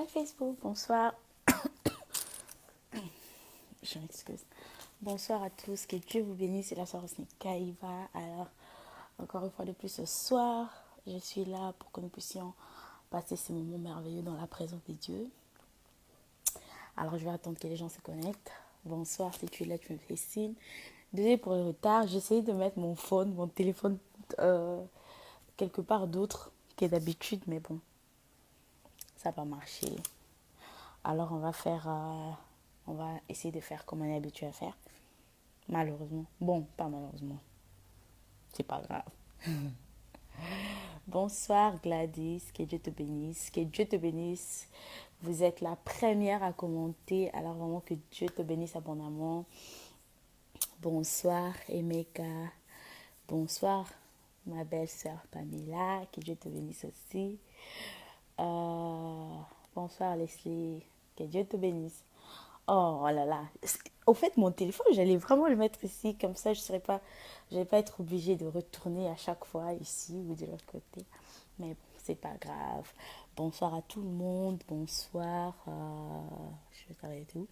Hi Facebook, bonsoir. Je m'excuse. Bonsoir à tous, que Dieu vous bénisse. C'est la soeur Kaïva. Alors, encore une fois de plus ce soir, je suis là pour que nous puissions passer ces moments merveilleux dans la présence de Dieu. Alors, je vais attendre que les gens se connectent. Bonsoir, si tu es là, tu me fais signe. Désolée pour le retard, j'ai essayé de mettre mon téléphone quelque part d'autre que d'habitude, mais bon, ça n'a pas marché. Alors, on va essayer de faire comme on est habitué à faire. Malheureusement. Bon, pas malheureusement. C'est pas grave. Bonsoir Gladys, que Dieu te bénisse. Que Dieu te bénisse. Vous êtes la première à commenter. Alors vraiment que Dieu te bénisse abondamment. Bonsoir Emeka. Bonsoir ma belle sœur Pamela. Que Dieu te bénisse aussi. Euh, bonsoir Leslie. Que Dieu te bénisse. Oh là là. Au fait, mon téléphone, j'allais vraiment le mettre ici. Comme ça, je n'allais pas être obligée de retourner à chaque fois ici ou de l'autre côté. Mais bon, c'est pas grave. Bonsoir à tout le monde. Bonsoir. Je vais t'arrêter où?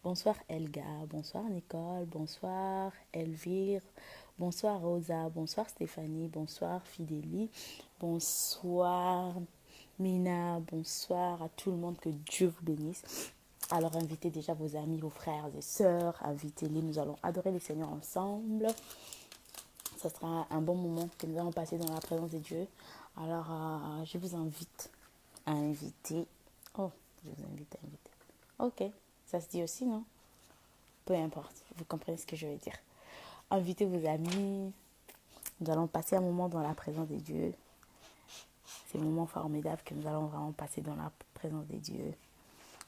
Bonsoir Elga. Bonsoir Nicole. Bonsoir Elvire. Bonsoir Rosa. Bonsoir Stéphanie. Bonsoir Fidélie. Bonsoir Mina. Bonsoir à tout le monde. Que Dieu vous bénisse. Alors invitez déjà vos amis, vos frères et sœurs, invitez-les, nous allons adorer le Seigneur ensemble. Ce sera un bon moment que nous allons passer dans la présence de Dieu. Alors je vous invite à inviter. Oh, je vous invite à inviter. Ok, ça se dit aussi, non? Peu importe, vous comprenez ce que je veux dire. Invitez vos amis. Nous allons passer un moment dans la présence de Dieu. C'est un moment formidable que nous allons vraiment passer dans la présence de Dieu.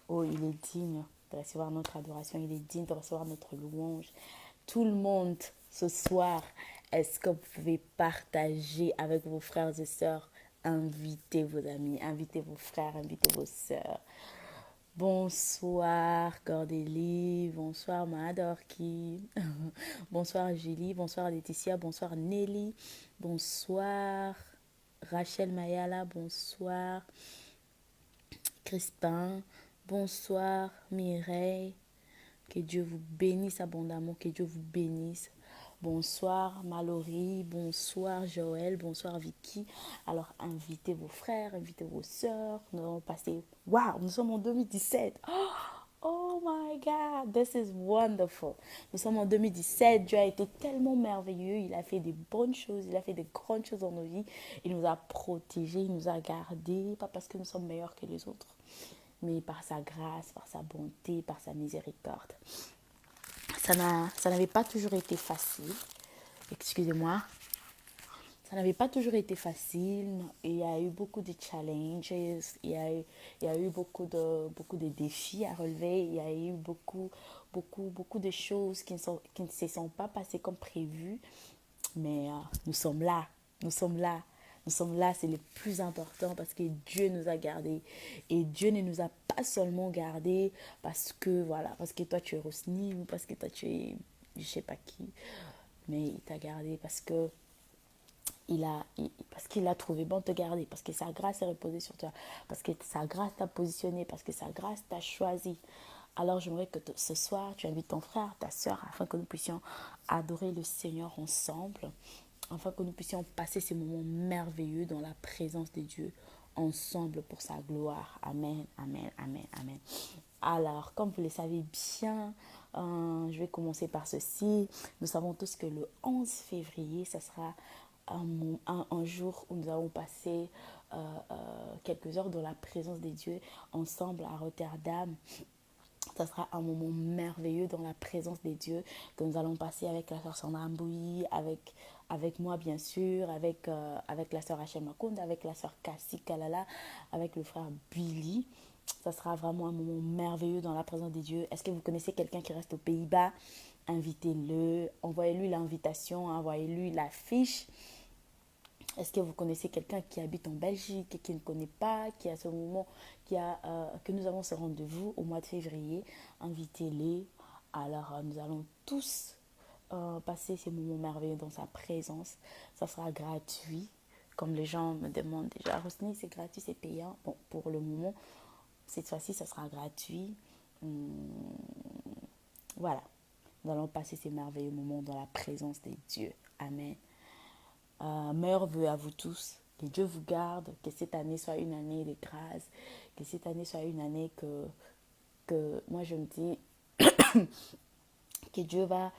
Oh, il est digne de recevoir notre adoration, il est digne de recevoir notre louange. Tout le monde, ce soir, est-ce que vous pouvez partager avec vos frères et sœurs? Invitez vos amis, invitez vos frères, invitez vos sœurs. Bonsoir Cordélie, bonsoir Madorki, bonsoir Julie, bonsoir Laetitia, bonsoir Nelly, bonsoir Rachel Mayala, bonsoir Crispin, bonsoir Mireille, que Dieu vous bénisse abondamment, que Dieu vous bénisse. Bonsoir Mallory, bonsoir Joël, bonsoir Vicky. Alors invitez vos frères, invitez vos sœurs. Nous allons passer. Waouh, nous sommes en 2017. Oh my God, this is wonderful. Nous sommes en 2017. Dieu a été tellement merveilleux. Il a fait des bonnes choses. Il a fait des grandes choses dans nos vies. Il nous a protégés. Il nous a gardés. Pas parce que nous sommes meilleurs que les autres, mais par sa grâce, par sa bonté, par sa miséricorde. Ça n'avait pas toujours été facile. Excusez-moi. Ça n'avait pas toujours été facile. Il y a eu beaucoup de challenges. Il y a eu beaucoup de défis à relever. Il y a eu beaucoup de choses qui ne se sont pas passées comme prévu. Mais nous sommes là. Nous sommes là. Nous sommes là, c'est le plus important parce que Dieu nous a gardés. Et Dieu ne nous a pas seulement gardés parce que, voilà, parce que toi tu es Rosny ou parce que toi tu es je sais pas qui. Mais il t'a gardé parce qu'il a trouvé bon de te garder, parce que sa grâce est reposée sur toi, parce que sa grâce t'a positionné, parce que sa grâce t'a choisi. Alors j'aimerais que ce soir, tu invites ton frère, ta soeur, afin que nous puissions adorer le Seigneur ensemble, afin que nous puissions passer ces moments merveilleux dans la présence de Dieu, ensemble pour sa gloire. Amen, amen, amen, amen. Alors, comme vous le savez bien, je vais commencer par ceci. Nous savons tous que le 11 février, ce sera un jour où nous allons passer quelques heures dans la présence de Dieu ensemble à Rotterdam. Ça sera un moment merveilleux dans la présence des dieux que nous allons passer avec la sœur Sandra Mbouyi, avec moi bien sûr, avec la sœur Rachel Makonde, avec la sœur Kassi Kalala, avec le frère Billy. Ça sera vraiment un moment merveilleux dans la présence des dieux. Est-ce que vous connaissez quelqu'un qui reste aux Pays-Bas? Invitez-le, envoyez-lui l'invitation, envoyez-lui l'affiche. Est-ce que vous connaissez quelqu'un qui habite en Belgique et qui ne connaît pas, qui a ce moment, que nous avons ce rendez-vous au mois de février? Invitez-les. Alors, nous allons tous passer ces moments merveilleux dans sa présence. Ça sera gratuit. Comme les gens me demandent déjà, Rosny, c'est gratuit, c'est payant. Bon, pour le moment, Cette fois-ci, ça sera gratuit. Voilà. Nous allons passer ces merveilleux moments dans la présence de Dieu. Amen. Meilleurs vœux à vous tous. Que Dieu vous garde. Que cette année soit une année de grâce. Que cette année soit une année que moi je me dis que Dieu va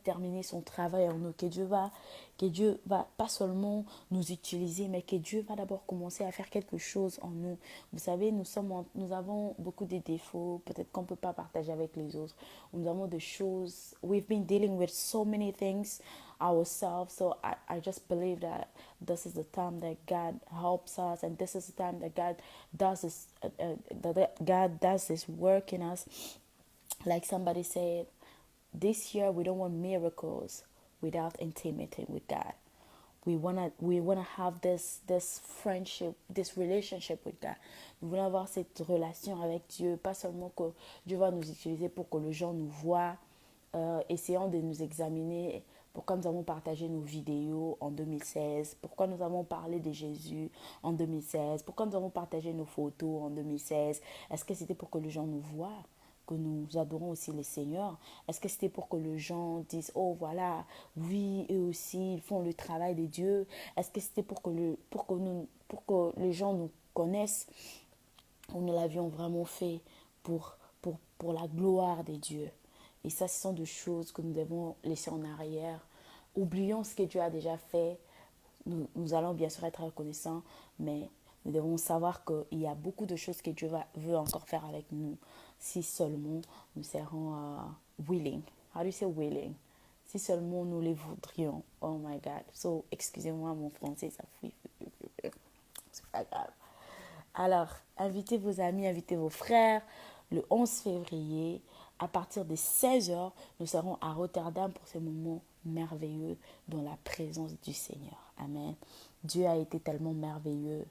terminer son travail en nous, que Dieu va pas seulement nous utiliser, mais que Dieu va d'abord commencer à faire quelque chose en nous. Vous savez, nous avons beaucoup de défauts, peut-être qu'on ne peut pas partager avec les autres. Nous avons des choses, we've been dealing with so many things ourselves, so I just believe that this is the time that God helps us, and this is the time that God does this work in us. Like somebody said, this year we don't want miracles without intimacy with God. We wanna have this friendship, this relationship with God. Nous voulons avoir cette relation avec Dieu, pas seulement que Dieu va nous utiliser pour que les gens nous voient. Essayons de nous examiner. Pourquoi nous avons partagé nos vidéos en 2016? Pourquoi nous avons parlé de Jésus en 2016? Pourquoi nous avons partagé nos photos en 2016? Est-ce que c'était pour que les gens nous voient, que nous adorons aussi le Seigneur? Est-ce que c'était pour que les gens disent, oh voilà, oui, eux aussi, ils font le travail de Dieu? Est-ce que c'était pour que les gens nous connaissent? Ou nous l'avions vraiment fait pour la gloire de Dieu? Et ça, ce sont des choses que nous devons laisser en arrière. Oublions ce que Dieu a déjà fait. Nous allons bien sûr être reconnaissants, mais nous devons savoir qu'il y a beaucoup de choses que Dieu veut encore faire avec nous, si seulement nous serons willing. How do you say willing? Si seulement nous les voudrions. Oh my God. So, excusez-moi, mon français, ça fuit. C'est pas grave. Alors, invitez vos amis, invitez vos frères. Le 11 février, à partir de 16h, nous serons à Rotterdam pour ce moment merveilleux dans la présence du Seigneur. Amen. Dieu a été tellement merveilleux.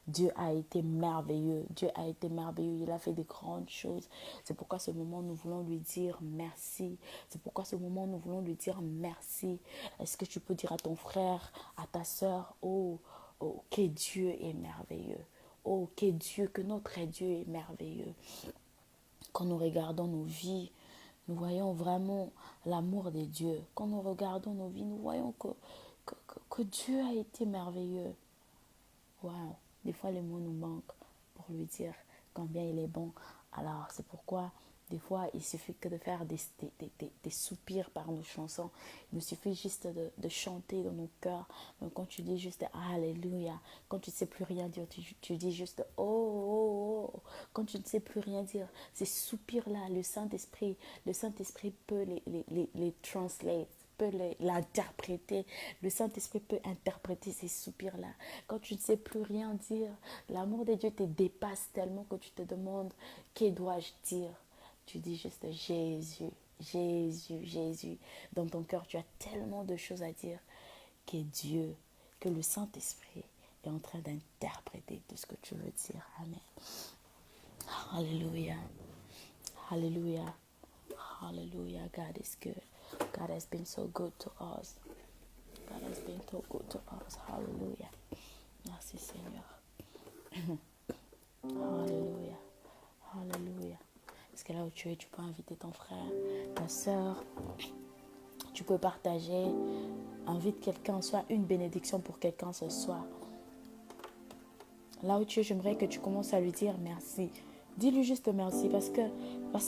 Dieu a été merveilleux. Dieu a été merveilleux. Il a fait de grandes choses. C'est pourquoi ce moment, nous voulons lui dire merci. C'est pourquoi ce moment, nous voulons lui dire merci. Est-ce que tu peux dire à ton frère, à ta soeur, oh, que Dieu est merveilleux. Oh, que notre Dieu est merveilleux. Quand nous regardons nos vies, nous voyons vraiment l'amour de Dieu. Quand nous regardons nos vies, nous voyons que Dieu a été merveilleux. Waouh! Des fois, les mots nous manquent pour lui dire combien il est bon. Alors, c'est pourquoi, des fois, il suffit que de faire des soupirs par nos chansons. Il nous suffit juste de chanter dans nos cœurs. Donc, quand tu dis juste Alléluia, quand tu ne sais plus rien dire, tu dis juste oh, oh, oh. Quand tu ne sais plus rien dire, ces soupirs-là, le Saint-Esprit peut les translate, peut l'interpréter. Le Saint-Esprit peut interpréter ces soupirs-là. Quand tu ne sais plus rien dire, l'amour de Dieu te dépasse tellement que tu te demandes, que dois-je dire? Tu dis juste Jésus, Jésus, Jésus. Dans ton cœur, tu as tellement de choses à dire que Dieu, que le Saint-Esprit est en train d'interpréter tout ce que tu veux dire. Amen. Hallelujah. Hallelujah. Hallelujah. God is good. God has been so good to us. God has been so good to us. Hallelujah. Merci Seigneur. Hallelujah. Hallelujah. Est-ce que là où tu es, tu peux inviter ton frère, ta soeur. Tu peux partager. Invite quelqu'un, soit une bénédiction pour quelqu'un ce soir. Là où tu es, j'aimerais que tu commences à lui dire merci. Dis-lui juste merci parce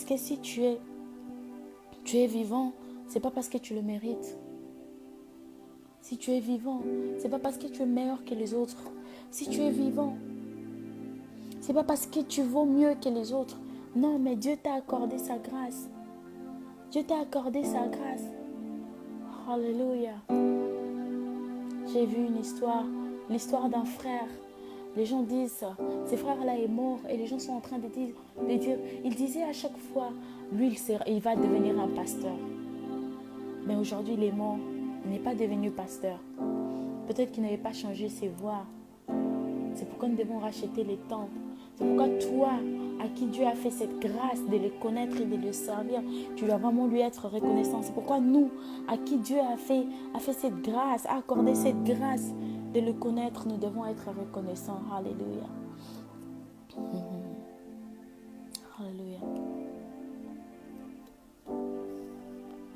que si tu es vivant, c'est pas parce que tu le mérites. Si tu es vivant, c'est pas parce que tu es meilleur que les autres. Si tu es vivant, c'est pas parce que tu vaux mieux que les autres. Non, mais Dieu t'a accordé sa grâce. Dieu t'a accordé sa grâce. Alléluia. J'ai vu une histoire, l'histoire d'un frère. Les gens disent, ce frère-là est mort et les gens sont en train de dire, il disait à chaque fois, lui, il va devenir un pasteur. Mais aujourd'hui, il est mort. Il n'est pas devenu pasteur. Peut-être qu'il n'avait pas changé ses voies. C'est pourquoi nous devons racheter les temples. C'est pourquoi toi, à qui Dieu a fait cette grâce de le connaître et de le servir, tu dois vraiment lui être reconnaissant. C'est pourquoi nous, à qui Dieu a fait cette grâce, a accordé cette grâce de le connaître, nous devons être reconnaissants. Alléluia.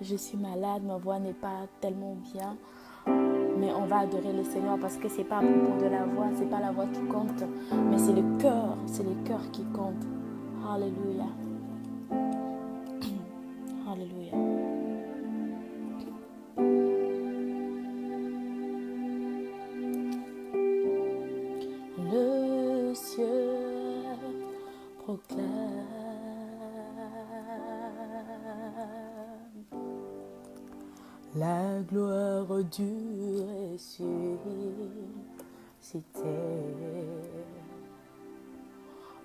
je suis malade, ma voix n'est pas tellement bien. Mais on va adorer le Seigneur parce que c'est pas à propos de la voix, c'est pas la voix qui compte, mais c'est le cœur qui compte. Alléluia. Alléluia. Le ciel proclame la gloire du ressuscité.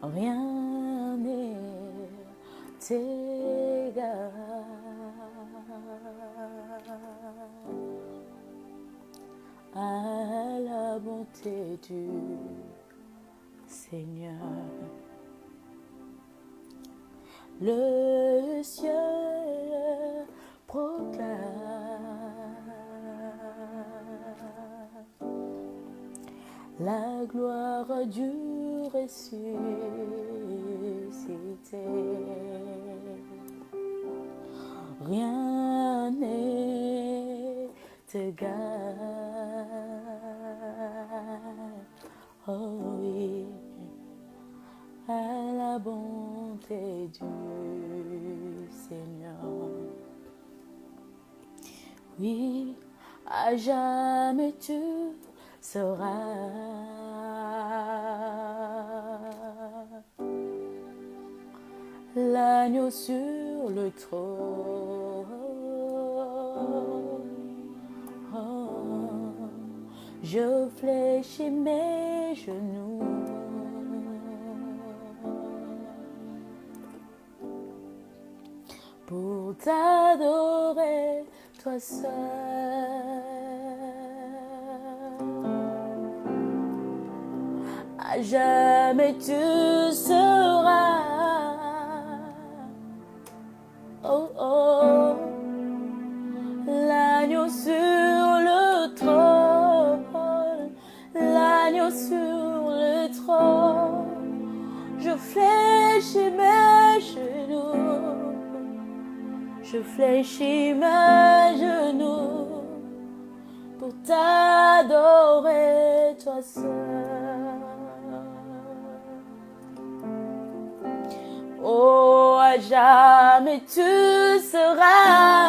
Rien n'est égal à la bonté du Seigneur. Le ciel proclame la gloire du ressuscité. Rien n'est égal. Oh oui, à la bonté du Seigneur. Oui, à jamais tu seras l'agneau sur le trône. Oh, je fléchis mes genoux pour t'adorer, toi seul. À jamais tu seras, oh oh, l'agneau sur le trône, l'agneau sur le trône. Je fléchis mes genoux, je fléchis mes genoux pour t'adorer, toi seul. Oh, à jamais tu seras,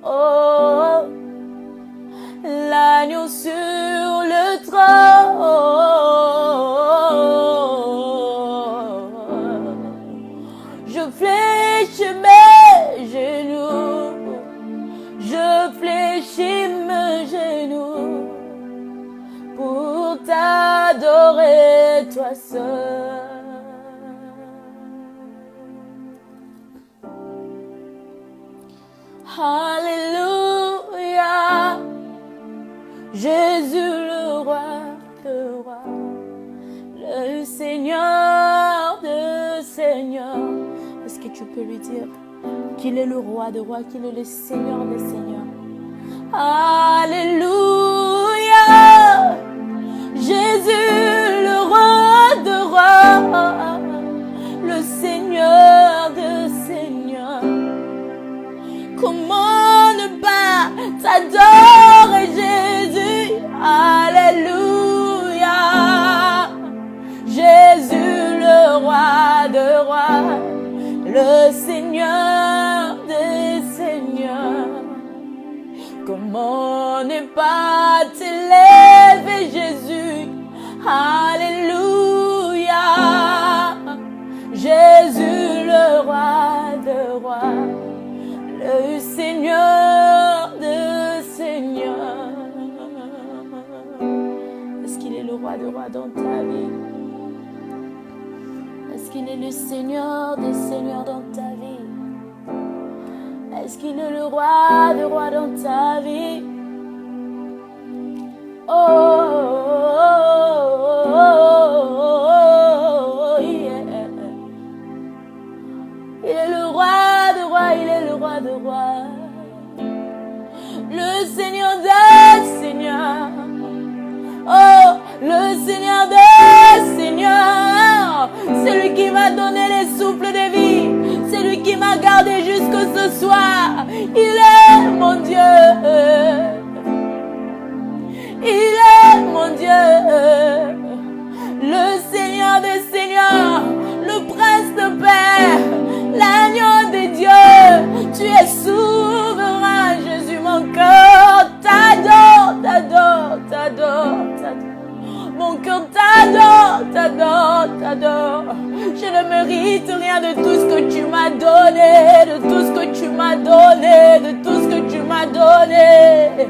oh, l'agneau sur le trône. Je fléchis mes genoux, je fléchis mes genoux pour t'adorer, toi seul. Alléluia, Jésus le roi, le Seigneur de Seigneurs. Est-ce que tu peux lui dire qu'il est le roi de rois, qu'il est le Seigneur des Seigneurs? Alléluia, Jésus le roi de rois, le Seigneur de Seigneurs. Comment ne pas t'adorer, Jésus? Alléluia, Jésus le roi de rois, le Seigneur des Seigneurs. Comment ne pas t'élever, Jésus? Alléluia, Jésus le roi de rois, le Seigneur de Seigneurs. Est-ce qu'il est le roi de rois dans ta vie? Est-ce qu'il est le Seigneur des Seigneurs dans ta vie? Est-ce qu'il est le roi de rois dans ta vie? Oh, oh, oh, oh, oh, yeah. Il est le roi de rois, il est le roi de rois, le Seigneur des Seigneurs. Oh, le Seigneur des Seigneurs, c'est lui qui m'a donné les souffles de vie, c'est lui qui m'a gardé jusqu'à ce soir. Il est mon Dieu. Il est mon Dieu. Le Seigneur des Seigneurs, le Prince de paix, l'agneau des dieux. Tu es souverain, Jésus, mon cœur t'adore, t'adore, t'adore, t'adore. Mon cœur t'adore, t'adore, t'adore. Je ne mérite rien de tout ce que tu m'as donné, de tout ce que tu m'as donné, de tout ce que tu m'as donné.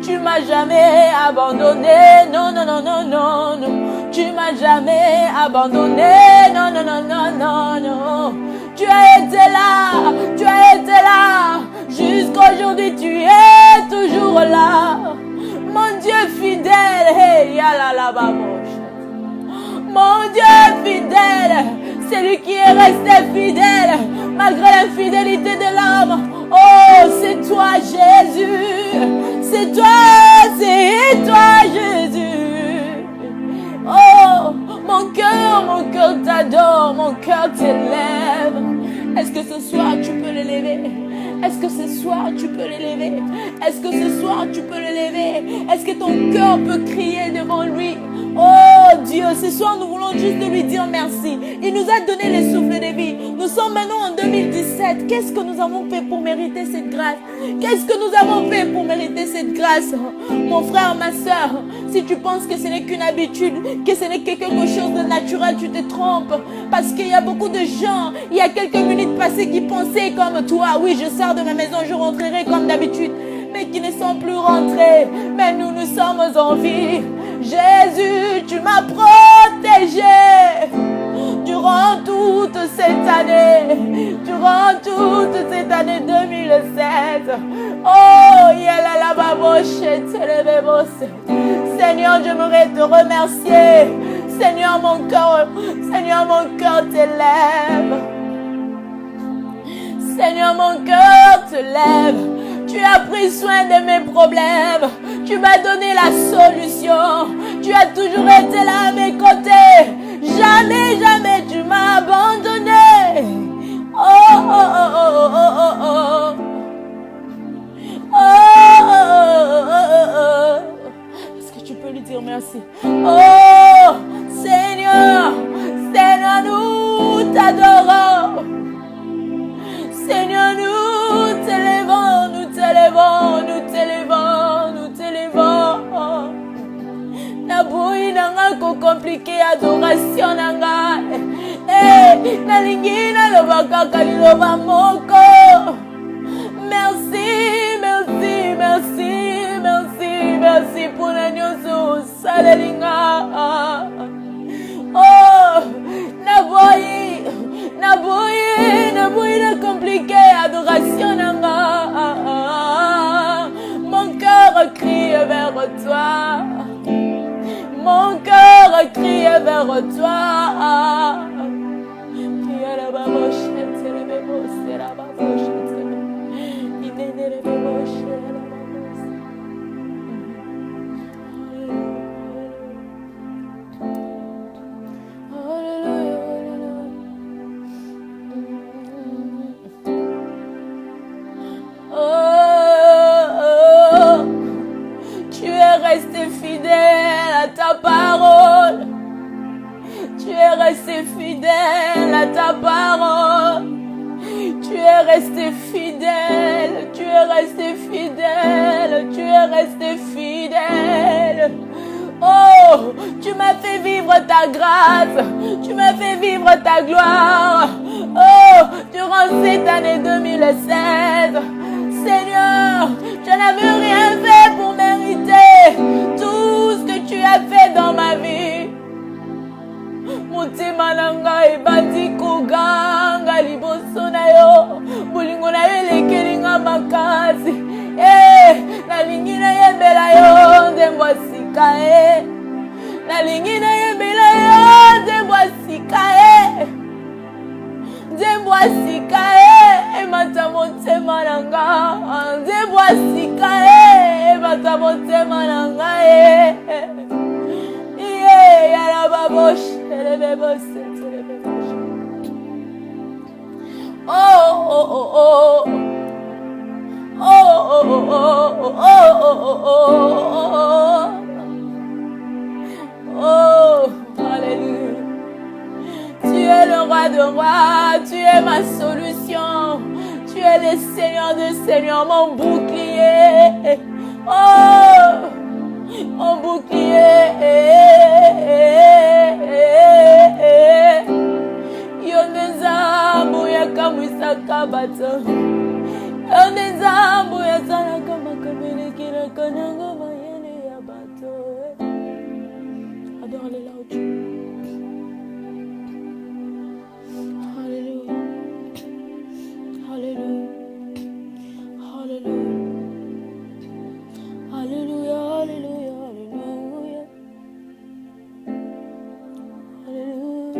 Tu m'as jamais abandonné, non, non, non, non, non, non. Tu m'as jamais abandonné, non, non, non, non, non, non. Tu as été là, tu as été là. Jusqu'aujourd'hui, tu es toujours là. Mon Dieu fidèle, hey, yala la baboche. Mon Dieu fidèle, c'est lui qui est resté fidèle malgré l'infidélité de l'homme. Oh, c'est toi Jésus, c'est toi Jésus. Oh, mon cœur t'adore, mon cœur t'élève. Est-ce que ce soir tu peux l'élever? Est-ce que ce soir tu peux l'élever? Est-ce que ce soir tu peux l'élever? Est-ce que ton cœur peut crier devant lui? Oh Dieu, ce soir nous voulons juste de lui dire merci. Il nous a donné le souffle de vie. Nous sommes maintenant en 2017. Qu'est-ce que nous avons fait pour mériter cette grâce? Qu'est-ce que nous avons fait pour mériter cette grâce? Mon frère, ma soeur, si tu penses que ce n'est qu'une habitude, que ce n'est que quelque chose de naturel, tu te trompes. Parce qu'il y a beaucoup de gens, il y a quelques minutes passées qui pensaient comme toi. Oui, je sors de ma maison, je rentrerai comme d'habitude. Mais qui ne sont plus rentrés. Mais nous, nous sommes en vie. Jésus, tu m'as protégé durant toute cette année. Durant toute cette année 2016. Oh, yala la baboche, Seigneur, j'aimerais te remercier. Seigneur, mon cœur t'élève. Seigneur, mon cœur te lève. Tu as pris soin de mes problèmes. Tu m'as donné la solution. Tu as toujours été là à mes côtés. Jamais, jamais tu m'as abandonné. Oh, oh, oh, oh, oh, oh, oh. Oh, oh, oh, oh, oh. Est-ce que tu peux lui dire merci? Oh, Seigneur, Seigneur, nous t'adorons. Seigneur, nous t'élevons, nous t'élevons, nous t'élevons, nous t'élevons. Naboui nanga ko compliqué adoration nanga. Eh, nalingi na loba kaka liloba moko. Merci, merci, merci, merci, merci pour la nyoso salelinga. Oh, naboui na compliqué adoration nanga. Mon cœur crie vers toi. Mon cœur crie vers toi. Resté fidèle à ta parole. Tu es resté fidèle à ta parole. Tu es resté fidèle. Tu es resté fidèle. Tu es resté fidèle. Oh, tu m'as fait vivre ta grâce. Tu m'as fait vivre ta gloire. Oh, durant cette année 2016. Seigneur, je n'avais rien fait pour mériter tout ce que tu as fait dans ma vie. Mutima nanga ebandi koganga liboso na yo. Bolingo na yo elekelinga makasi. Nalingi na yembela yo ndembo sika. Nalingi na yembela yo ndembo sika. Ndembo sika. Emata motema nanga. Ndembo sika. Emata motema nanga. Oh, oh, oh, oh. Oh, oh, oh, oh, oh, oh, oh, oh, alléluia. Tu es le roi de rois, tu es ma solution, tu es le Seigneur de Seigneurs, mon bouclier. Oh, mon bouclier. Yonezambu yakamusaka bato. Yonezambu yazana kama kamele kila kananga mayele ya bato. Adore-le là où tu es. Alléluia. Alléluia. Alléluia. Alléluia. Alléluia. Alléluia. Alléluia.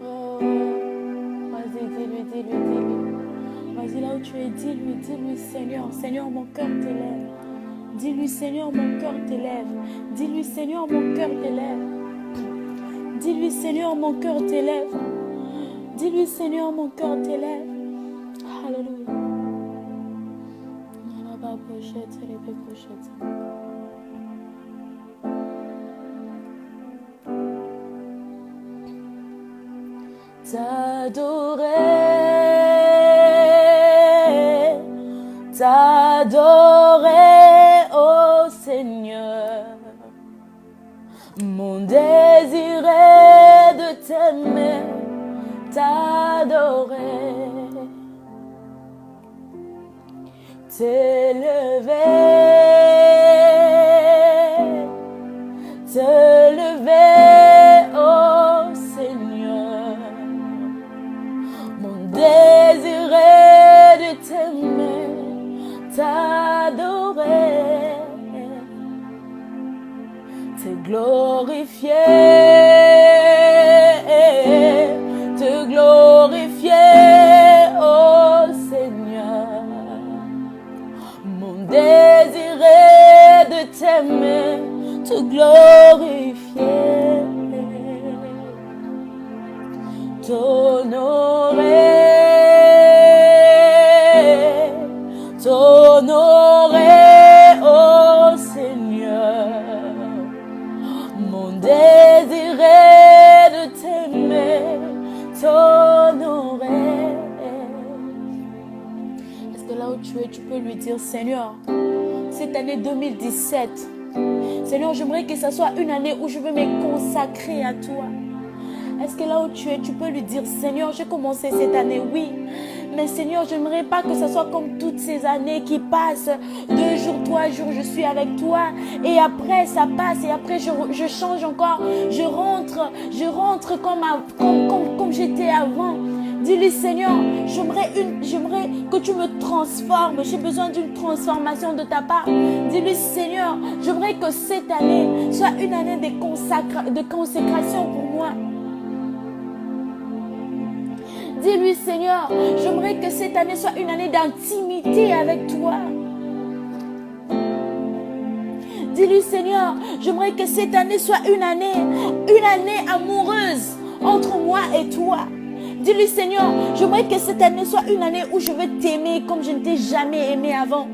Oh, vas-y, dis-lui. Vas-y là où tu es, dis-lui, Seigneur, Seigneur, mon cœur t'élève. Dis-lui, Seigneur, mon cœur t'élève. Dis-lui, Seigneur, mon cœur t'élève. Dis-lui, Seigneur, mon cœur t'élève. Dis-lui, Seigneur, mon cœur t'élève. Alléluia. T'adorer, ô Seigneur. Mon désir est de t'aimer, t'adorer, t'élever, ô Seigneur. Mon désir est de t'aimer, t'adorer, te glorifier, ô Seigneur. Mon désir est de t'aimer, te glorifier, t'honorer, ô Seigneur. Mon désir est de t'aimer, t'honorer. Est-ce que là où tu es, tu peux lui dire, Seigneur, cette année 2017, Seigneur, j'aimerais que ça soit une année où je veux me consacrer à toi. Est-ce que là où tu es, tu peux lui dire, Seigneur, j'ai commencé cette année, oui. Mais Seigneur, j'aimerais pas que ça soit comme toutes ces années qui passent. 2 jours, 3 jours, je suis avec toi. Et après, ça passe. Et après, je change encore. Je rentre comme j'étais avant. Dis-lui, Seigneur, j'aimerais que tu me transformes. J'ai besoin d'une transformation de ta part. Dis-lui, Seigneur, j'aimerais que cette année soit une année de consécration pour moi. Dis-lui, Seigneur, j'aimerais que cette année soit une année d'intimité avec toi. Dis-lui, Seigneur, j'aimerais que cette année soit une année amoureuse entre moi et toi. Dis-lui, Seigneur, j'aimerais que cette année soit une année où je veux t'aimer comme je ne t'ai jamais aimé avant.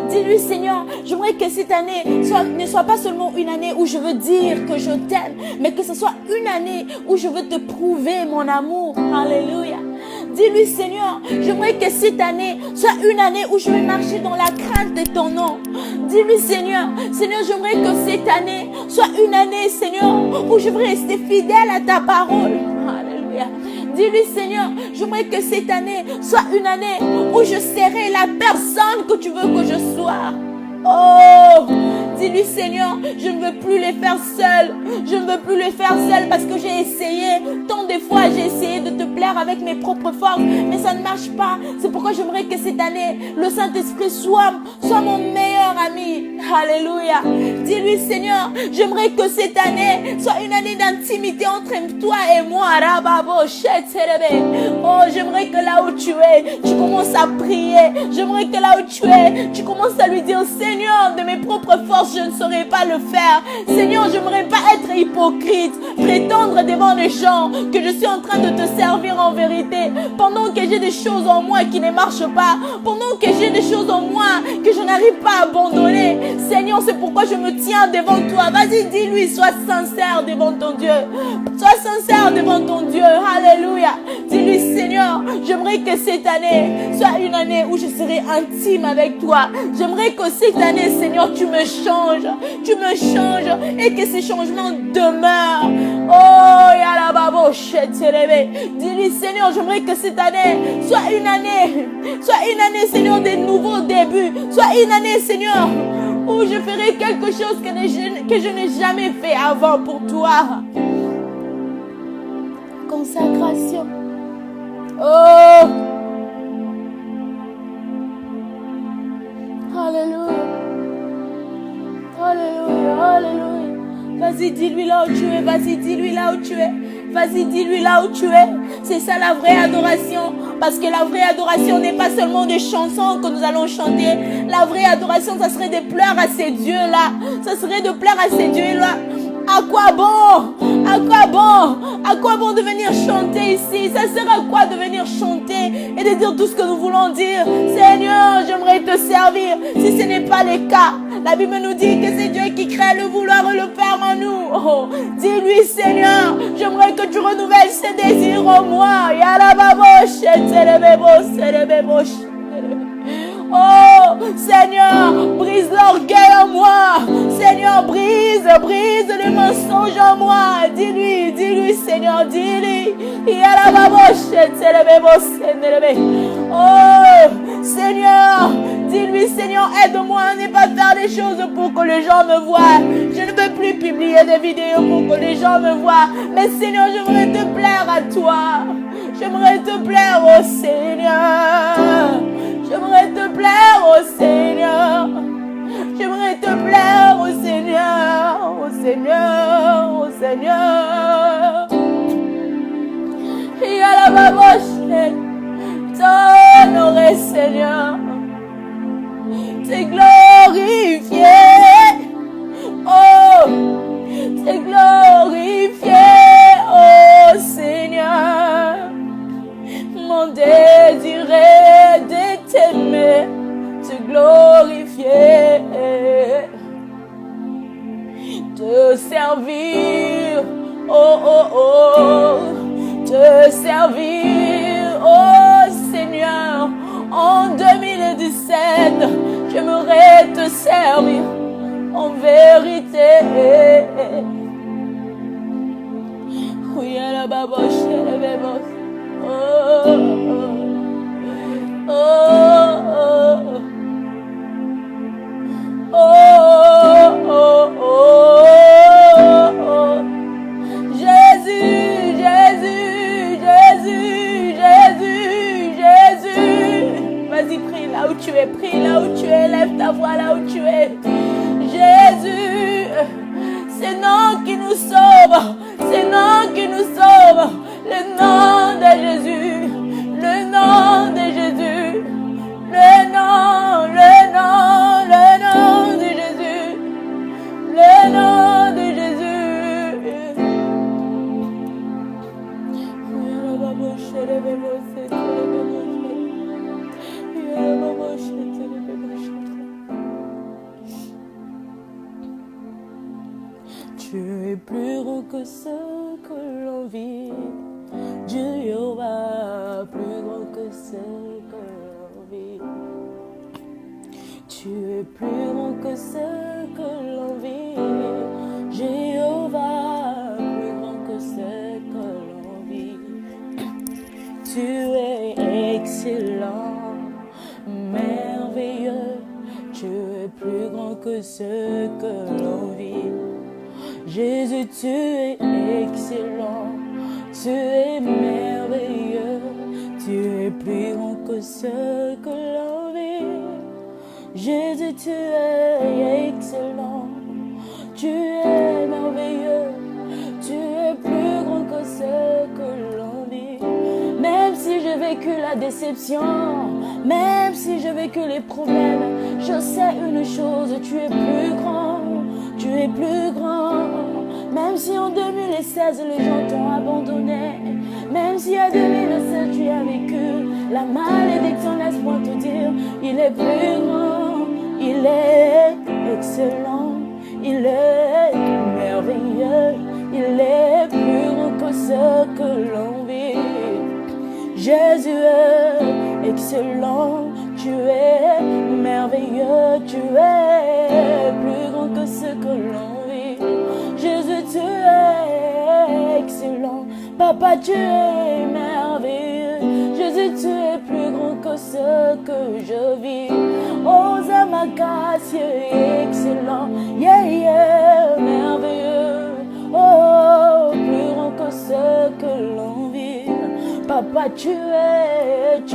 Dis-lui, Seigneur, j'aimerais que cette année ne soit pas seulement une année où je veux dire que je t'aime, mais que ce soit une année où je veux te prouver mon amour. Alléluia. Dis-lui, Seigneur, j'aimerais que cette année soit une année où je vais marcher dans la crainte de ton nom. Dis-lui, Seigneur, j'aimerais que cette année soit une année, Seigneur, où je vais rester fidèle à ta parole. Alléluia. Dis-lui, Seigneur, j'aimerais que cette année soit une année où je serai la personne que tu veux que je sois. Oh, dis-lui, Seigneur, je ne veux plus les faire seul. Je ne veux plus les faire seul parce que j'ai essayé. Tant de fois, j'ai essayé de te plaire avec mes propres forces, mais ça ne marche pas. C'est pourquoi j'aimerais que cette année, le Saint-Esprit soit mon meilleur ami. Alléluia. dis-lui, Seigneur, j'aimerais que cette année soit une année d'intimité entre toi et moi. Oh, j'aimerais que là où tu es, tu commences à prier. J'aimerais que là où tu es, tu commences à lui dire, Seigneur, de mes propres forces, je ne saurais pas le faire. Seigneur, j'aimerais pas être hypocrite, prétendre devant les gens que je suis en train de te servir en vérité, pendant que j'ai des choses en moi qui ne marchent pas, pendant que j'ai des choses en moi que je n'arrive pas à abandonner. Seigneur, c'est pourquoi je me tiens devant toi. Vas-y, dis-lui, sois sincère devant ton Dieu. Sois sincère devant ton Dieu. Alléluia. Dis-lui, Seigneur, j'aimerais que cette année soit une année où je serai intime avec toi. J'aimerais que cette année, Seigneur, tu me changes et que ces changements demeurent. Oh, yalababo, dis-lui, Seigneur, j'aimerais que cette année soit une année, Seigneur, des nouveaux débuts, soit une année, Seigneur, où je ferai quelque chose que je n'ai jamais fait avant pour toi. Consécration. Oh, alléluia, alléluia, alléluia. Vas-y, dis-lui là où tu es. Vas-y, dis-lui là où tu es. Vas-y, dis-lui là où tu es. C'est ça la vraie adoration. Parce que la vraie adoration n'est pas seulement des chansons que nous allons chanter. La vraie adoration, ça serait de pleurer à ces dieux-là. Ça serait de pleurer à ces dieux-là. À quoi bon? À quoi bon? À quoi bon de venir chanter ici? Ça sert à quoi de venir chanter et de dire tout ce que nous voulons dire? Seigneur, j'aimerais te servir. Si ce n'est pas le cas, la Bible nous dit que c'est Dieu qui crée le vouloir et le faire en nous. Oh, dis-lui, Seigneur, j'aimerais que tu renouvelles ces désirs en moi. Oh, Seigneur, brise l'orgueil en moi. Seigneur, brise les mensonges en moi. Dis-lui, Seigneur, dis-lui. Oh, Seigneur, dis-lui, Seigneur, aide-moi à ne pas faire des choses pour que les gens me voient. Je ne veux plus publier des vidéos pour que les gens me voient. Mais Seigneur, j'aimerais te plaire à toi. J'aimerais te plaire au Seigneur. J'aimerais te plaire au Seigneur. J'aimerais te plaire au Seigneur. Au Seigneur. Au Seigneur. Et à la baboche, t'honorer, Seigneur. T'es glorifié. Oh, t'es glorifié, oh Seigneur. Mon désir est de t'aimer, te glorifier, te servir, oh oh oh, te servir, oh Seigneur. En 2017, j'aimerais te servir en vérité. Oui, à la baboche, à la baboche. Oh, oh, oh, oh, oh, oh. Jésus, Jésus, Jésus, Jésus, Jésus. Vas-y, prie là où tu es, lève ta voix là où tu es. Jésus, c'est nom qui nous sauve, c'est nom qui nous sauve, le nom de Jésus, le nom de Jésus, le nom de Jésus, le nom de Jésus. Tu es plus grand que ce que l'on vit, Jéhovah, plus grand que ce que l'on vit. Tu es plus grand que ce que l'on vit, Jéhovah, plus grand que ce que l'on vit. Tu es excellent, merveilleux, tu es plus grand que ce que l'on vit. Jésus, tu es excellent, tu es merveilleux, tu es plus grand que ce que l'on vit. Jésus, tu es excellent, Tu es merveilleux, tu es plus grand que ce que l'on vit. Même si j'ai vécu la déception, même si j'ai vécu les problèmes, je sais une chose, tu es plus grand, tu es plus grand. Même si en 2016 les gens t'ont abandonné, même si en 2016 tu as vécu la malédiction, laisse-moi te dire, il est plus grand, il est excellent, il est merveilleux, il est plus grand que ce que l'on vit. Jésus est excellent, tu es merveilleux, tu es plus grand que ce que l'on vit. Jésus, tu es excellent, Papa, tu es merveilleux. Jésus, tu es plus grand que ce que je vis. Oh, Zamakas, tu es excellent, yeah, yeah, merveilleux. Oh, plus grand que ce que l'on vit. Papa, tu es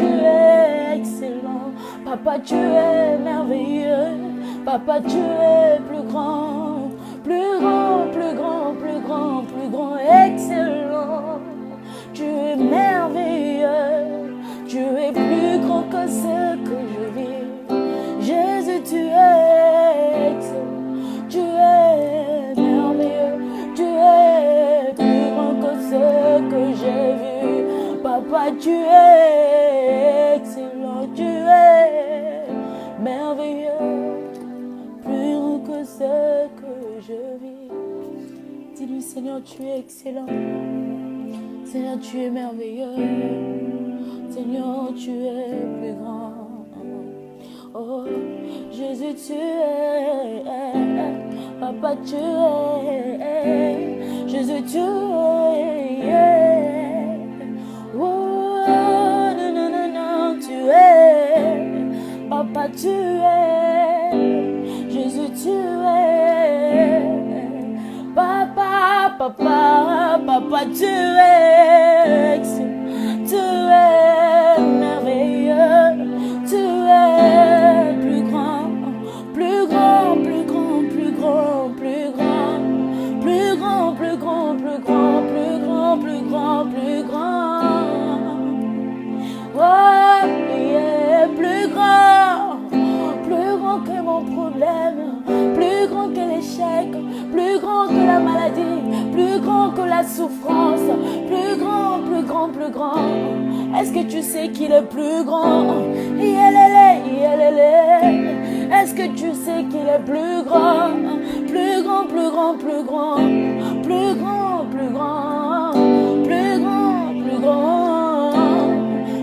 excellent. Papa, tu es merveilleux. Papa, tu es plus grand, plus grand, plus grand, plus grand, plus grand, excellent. Tu es merveilleux. Tu es plus grand que ce que je vis. Jésus, tu es excellent. Tu es merveilleux. Tu es plus grand que ce que j'ai vu. Papa, tu es excellent, tu es merveilleux, plus grand que ce que je vis. Dis-lui, Seigneur, tu es excellent. Seigneur, tu es merveilleux. Seigneur, tu es plus grand. Oh, Jésus, tu es. Papa, tu es. Jésus, tu es. Oh, non, non, non, non, tu es. Papa, tu es. Jésus, tu es. Papa, papa, papa, tu es. Tu es merveilleux. Tu es plus grand, plus grand, plus grand, plus grand, plus grand, plus grand, plus grand, plus grand, plus grand, plus grand, plus grand. Oh, yeah, plus grand que mon problème, plus grand que l'échec, plus grand que la maladie, plus grand que la souffrance, plus grand, plus grand, plus grand. Est-ce que tu sais qu'il est plus grand? Est-ce que tu sais qu'il est plus grand? Plus grand, plus grand, plus grand, plus grand, plus grand, plus grand,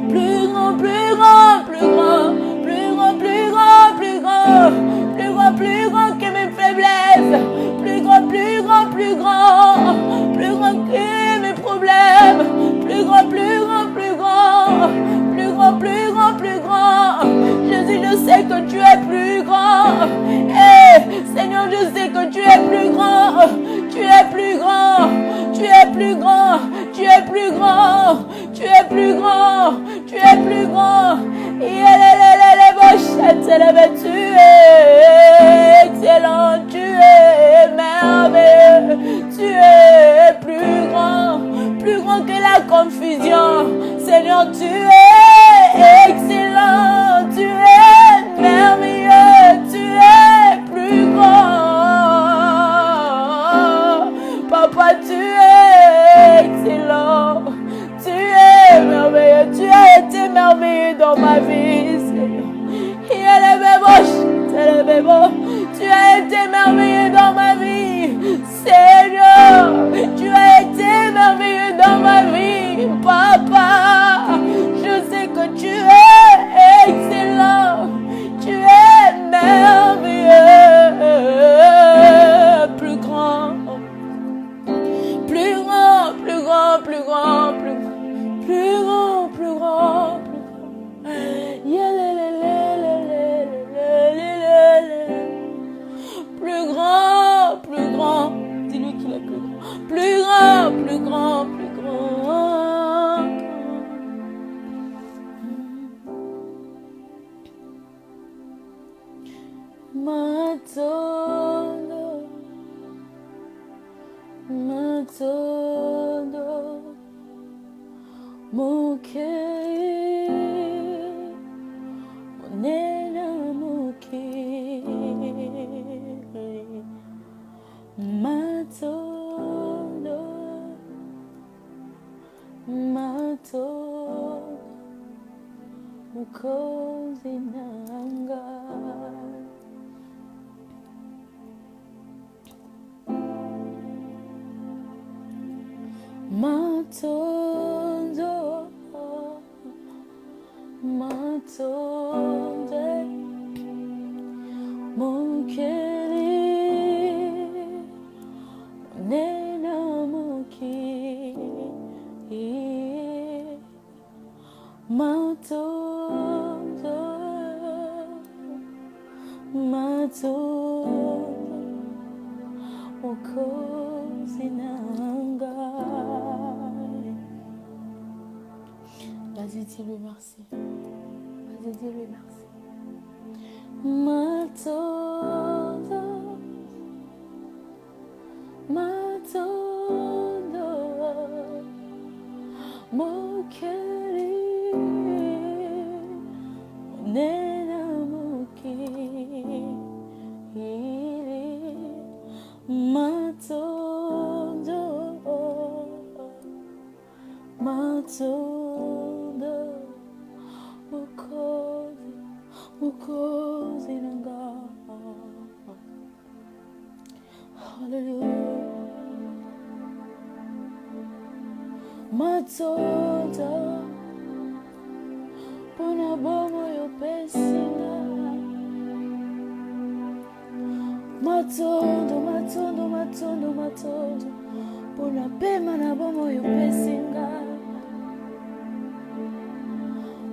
plus grand, plus grand, plus grand, plus grand, plus grand, plus grand, plus grand, plus grand, plus grand que mes faiblesses, plus grand, plus grand, plus grand, plus grand que mes problèmes, plus grand, plus grand, plus grand, plus grand, plus grand, plus grand. Jésus, je sais que tu es plus grand. Hey, Seigneur, je sais que tu es plus grand. Tu es plus grand. Tu es plus grand. Tu es plus grand. Tu es plus grand. Tu es plus grand. Tu es excellent. Tu es merveilleux. Tu es plus grand. Plus grand que la confusion. Seigneur, tu es excellent. Tu es merveilleux. Tu es plus grand. Papa, tu es excellent. Tu es merveilleux. Tu as été merveilleux dans ma vie, Seigneur. Tu as été merveilleux dans ma vie, Seigneur. Tu as été merveilleux dans ma vie, Papa. Je sais que tu es excellent. Tu es merveilleux. Plus grand, plus grand, plus grand, plus grand, plus grand, plus grand, plus grand, plus grand. Plus grand, plus grand. Dis-lui qu'il est plus grand. Plus grand, plus grand, plus grand. Matolo, matondo mukiri monena mukiri matondo mukozi nanga matondo mukiri nena mukiri matondo mukozi nanga. Vas-y, dis-lui merci. Vas-y, dis-lui merci. Matondo mukiri nena mukiri matondo mukozi nanga. Hallelujah. Matondo pona bomo yo pesinga matondo pona pema na bomo yo pesinga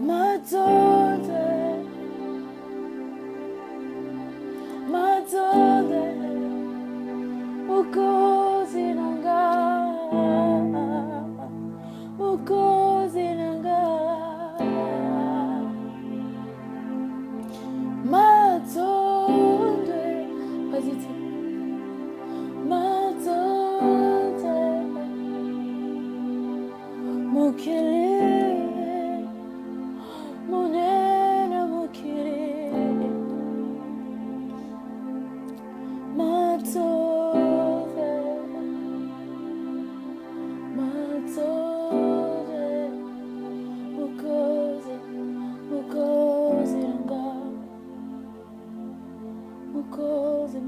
matondo mukozi nanga mukozi nanga matondo vas-y dis matondo mukiri monena mukiri matondo mukozi nanga mukozi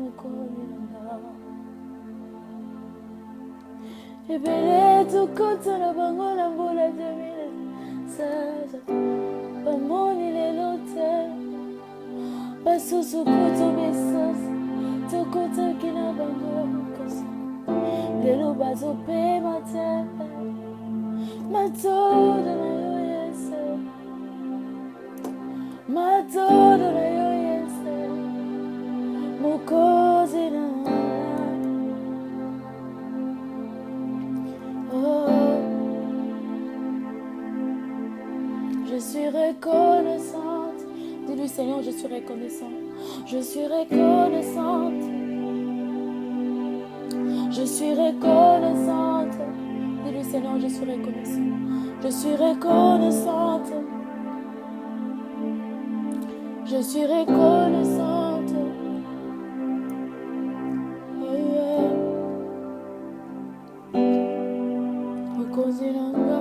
nanga ebele tukota na bango na mbula 2016 bamoni lelo te basusu kutu bisosi tokotaki na bango mokosi lelo bazopema te matondo na yo Yesu matondo na yo Yesu mukozi nanga. Je suis reconnaissante. Dis-lui Seigneur, je suis reconnaissante. Je suis reconnaissante. Je suis reconnaissante. Dis-lui Seigneur, je suis reconnaissante. Je suis reconnaissante. Je suis reconnaissante. Mukozi nanga.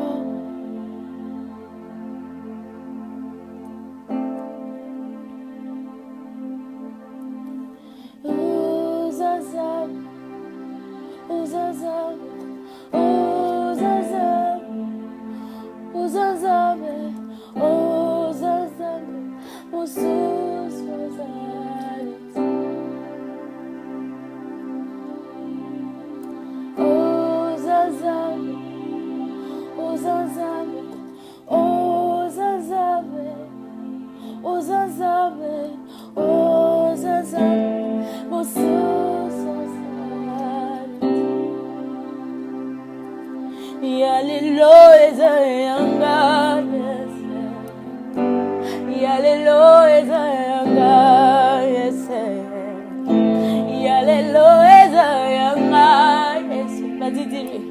Vas-y, dis-lui.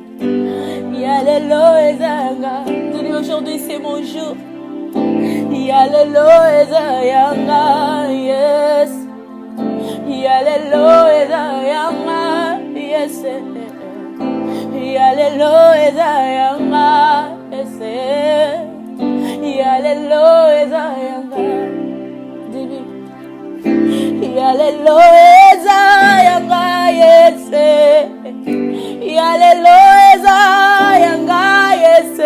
Yalléluia. Dis-lui, aujourd'hui c'est mon jour. Yalléluia, yanga, yes. Yalléluia, yanga, yes. Yalléluia, yanga, yes. Yalléluia, yanga. Dis-lui. Yalléluia, yanga, yes. Yalléluia, yanga, yes.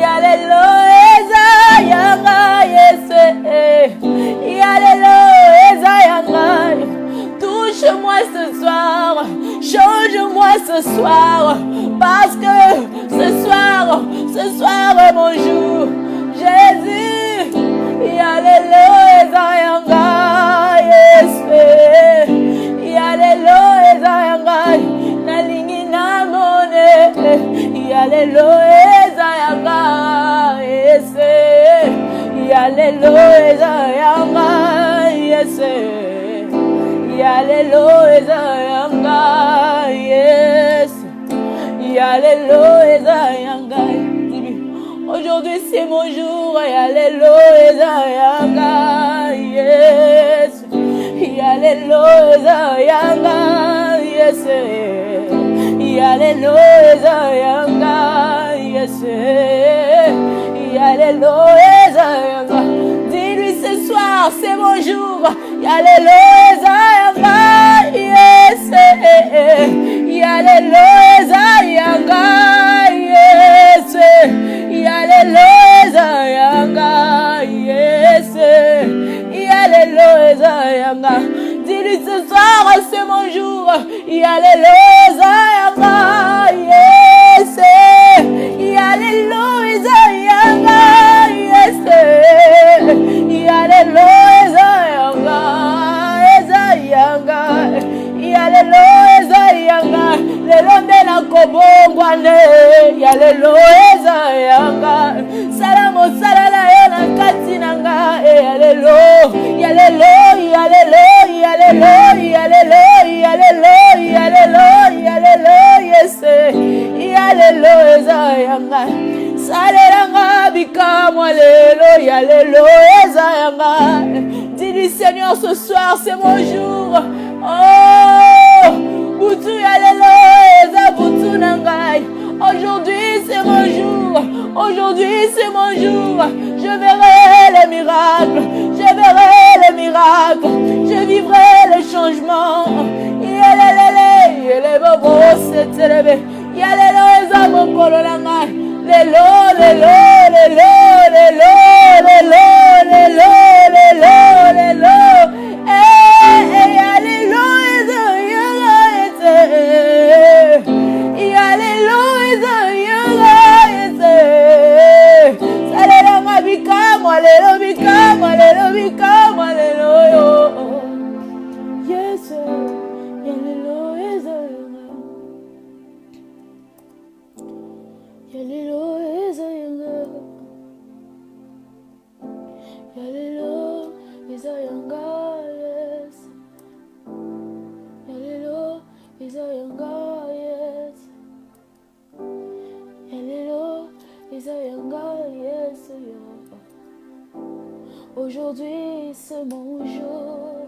Yalléluia, yanga, yes. Yalléluia, yanga. Touche-moi ce soir, change-moi ce soir, parce que ce soir est mon jour. Jésus, yalléluia, yanga, yes. Yalléluia, yanga, nalingi namone. Yalléluia, yanga, yes. Yalléluia, yanga, yes. Yalléluia, yanga, yes. Yalléluia, yanga. Aujourd'hui c'est mon jour. Yalléluia, yanga, yes. Yalléluia, yanga, yes. Yalléluia, yanga, yes. Yalléluia, yanga. Dis-lui ce soir c'est mon jour. Yalléluia, yanga, yes. Yalléluia, yanga, yes. Yalléluia, yanga, yes. Yalléluia, yanga. Dis-lui ce soir c'est mon jour. Yalléluia, yanga, yes. Yalléluia, yanga, yes. Yalléluia, yanga, yalléluia, yanga. Le long de la kobongwane. Yalléluia, yanga. Salamo salala yana katinanga. Yalléluia, yalléluia, yalléluia, yalléluia, yalléluia, yalléluia, yalléluia, yalléluia, yalléluia, yanga. Salelanga bikamo lelo, yalléluia, yanga. Dis-lui Seigneur ce soir c'est mon jour. Oh, Boutou yalléluia, Boutou nangai. Aujourd'hui c'est mon jour. Aujourd'hui c'est mon jour. Je verrai les miracles. Je verrai les miracles. Je vivrai le changement. Yalélélé, yélé bobo, c'est élevé. Yalléluia, mon colonanga. Lelo, lelo, lelo, lelo, lelo, lelo, lelo, lelo. Eh, alléluia, alléluia, alléluia. Salera bikamo, alléluia, bikamo, alléluia, bikamo, alléluia. Yes, alléluia. Yalléluia, yalléluia, yanga, yes. Yalléluia, yanga, yes. Yalléluia, yanga, yes. Aujourd'hui c'est mon jour.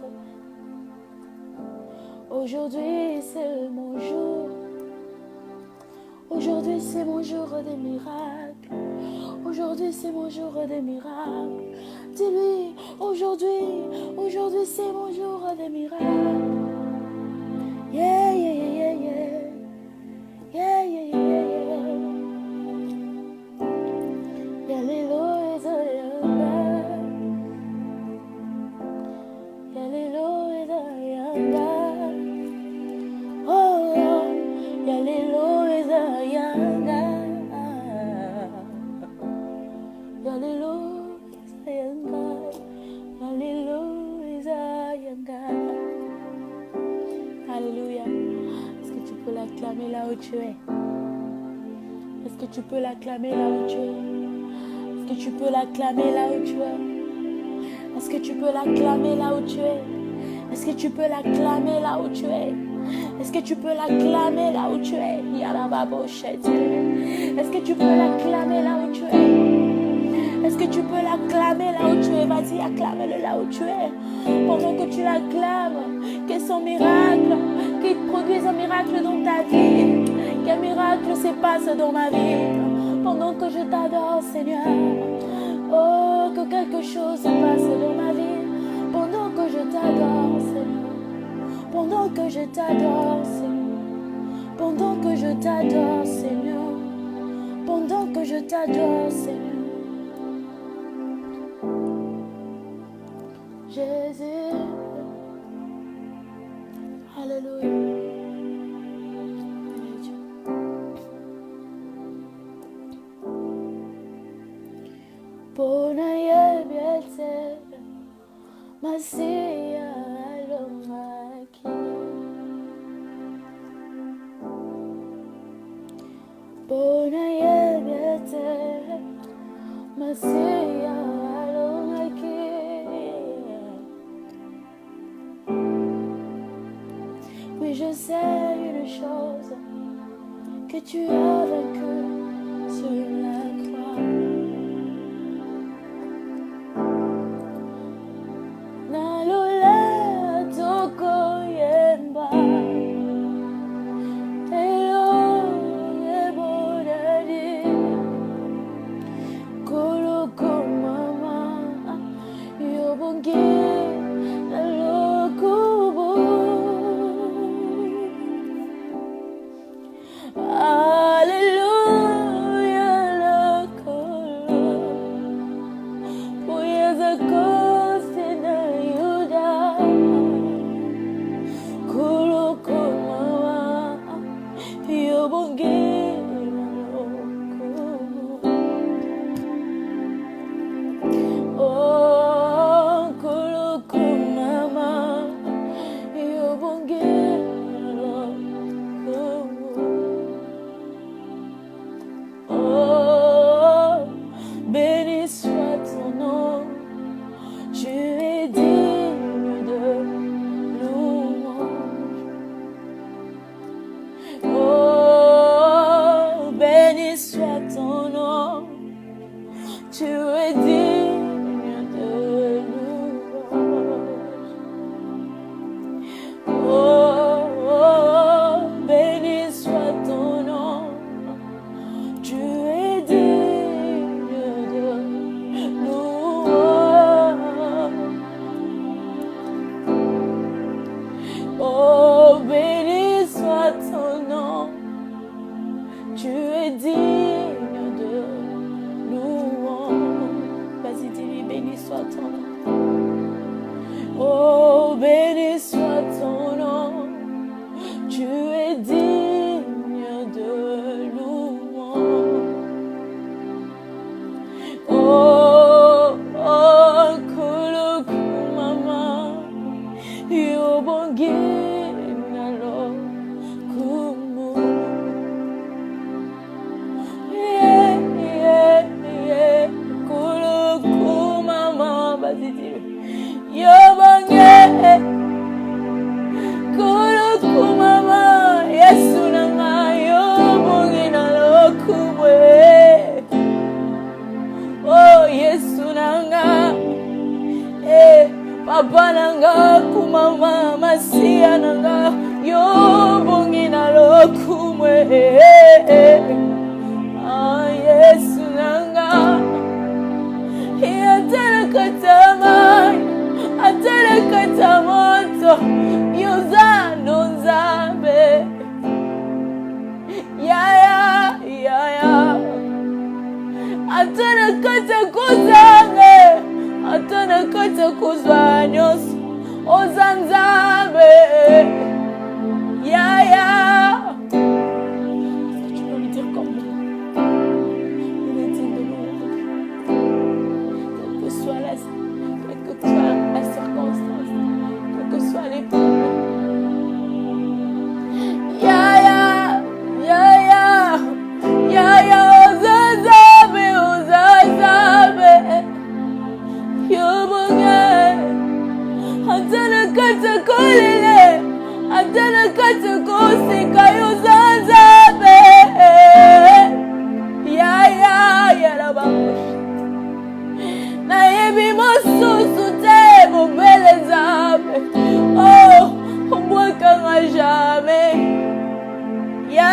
Aujourd'hui c'est mon jour. Aujourd'hui c'est mon jour des miracles. Aujourd'hui c'est mon jour des miracles. Dis-lui, aujourd'hui c'est mon jour des miracles. Yeah, yeah, yeah, yeah, yeah. Yeah, yeah, yeah, yeah, yeah. Yalléluia, yanga. Yalléluia, yanga. Oh, yalléluia, yanga. Yalléluia, yanga. Yalléluia, yanga. Alléluia. Est-ce que tu peux l'acclamer là où tu es? Est-ce que tu peux l'acclamer là où tu es? Est-ce que tu peux l'acclamer là où tu es? Est-ce que tu peux l'acclamer là où tu es? Est-ce que tu peux l'acclamer là où tu es? Est-ce que tu peux l'acclamer là où tu es? Est-ce que tu peux l'acclamer là où tu es? Est-ce que tu peux l'acclamer là où tu es? Vas-y, acclame-le là où tu es. Pendant que tu l'acclames, que son miracle, qu'il produise un miracle dans ta vie. Qu'un miracle se passe dans ma vie. Pendant que je t'adore, Seigneur. Oh, que quelque chose se passe dans ma vie. Pendant que je t'adore, Seigneur. Pendant que je t'adore, Seigneur. Pendant que je t'adore, Seigneur. Pendant que je t'adore, Seigneur. Jésus. Alléluia. Bonaye bielse, Masia alomaki. Bonaye bielse, Masia alomaki. Oui, je sais une chose, que tu as vaincu sur la croix. Nalola toko yemba, elo ebodadi, koloko mama, yobongi nalokubo. Papa nanga kumama masia nanga yobongi na lokumwe. Ah Yesu nanga atala katama atala katamoto yozano nzambe ya atala katakuzange atana kata kuzwa nyonso ozanzabe ya tu peux lui dire comme moi il est digne de nous quelle que soit la circonstance quelle que soit l'épreuve ozanzabe yobonge atana kata kolele atana kati kosika yozanzabe ya la babush na yebi mosusu te mobele nzambe oh obwakanga jamais ya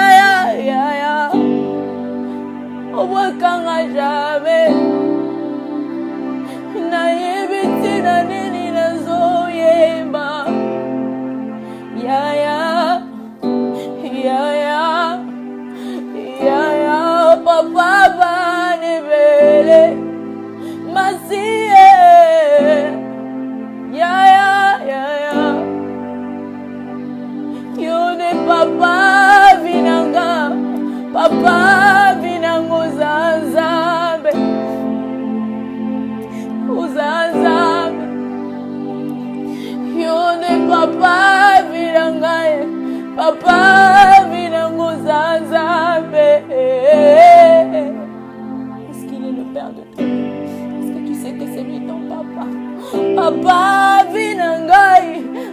obwakanga jamais na yebi tina nini nazoyemba ya papa banebele masie ya yone papa vinanga papa vinango uzanzabe yone papa vinanga papa vinango uzanzabe. Est-ce qu'il est le père de ta vie? Est-ce que tu sais que c'est lui ton papa? Papa vinangai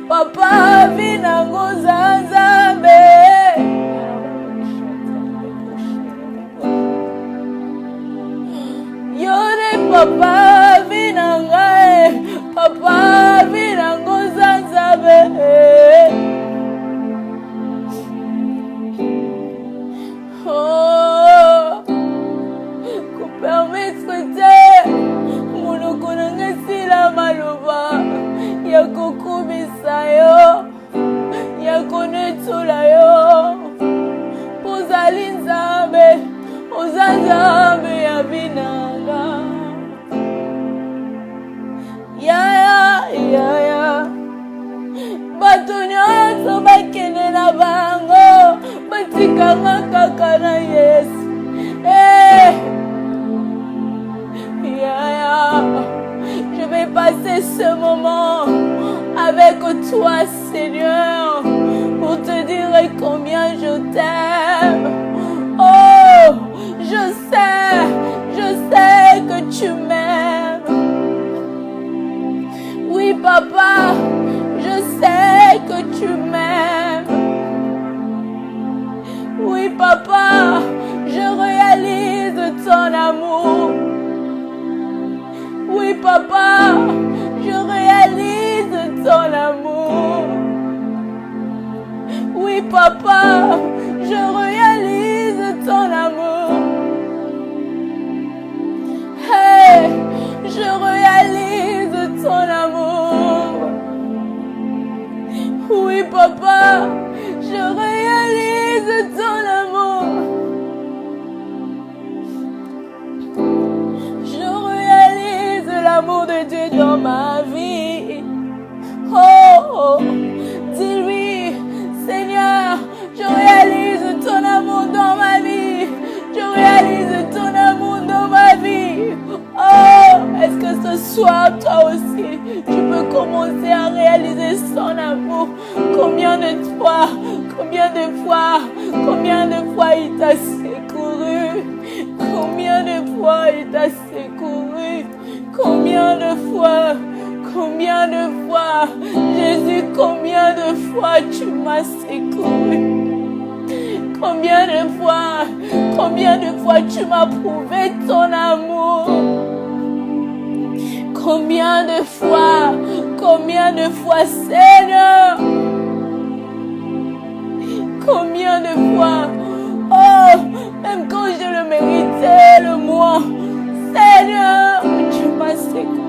papa vinango uzanzabe yone papa vinangai papa vinango uzanzabe oh kupermettre te monoko nanga sila maloba ya kokubisa yo ya konetula yo pozali nzambe oza nzambe ya binanga ya bato nyonso bakende na bango batikanga kaka na Yesu je vais passer ce moment avec toi, Seigneur, pour te dire combien je t'aime. Oh, je sais que tu m'aimes. Oui, papa, je sais que tu m'aimes. Oui, papa, je réalise ton amour. Oui, papa, je réalise ton amour. Oui, papa, je réalise ton amour. Hey, je réalise ton amour. Oui, papa, je réalise ton amour. L'amour de Dieu dans ma vie. Oh, dis-lui, Seigneur, je réalise ton amour dans ma vie. Je réalise ton amour dans ma vie. Oh, est-ce que ce soir, toi aussi, tu peux commencer à réaliser son amour? Combien de fois il t'a secouru? Combien de fois il t'a secouru? Combien de fois, Jésus, combien de fois tu m'as secouru? Combien de fois tu m'as prouvé ton amour? Combien de fois, Seigneur? Combien de fois? Oh, même quand je le méritais le moins, Seigneur, tu m'as secouru.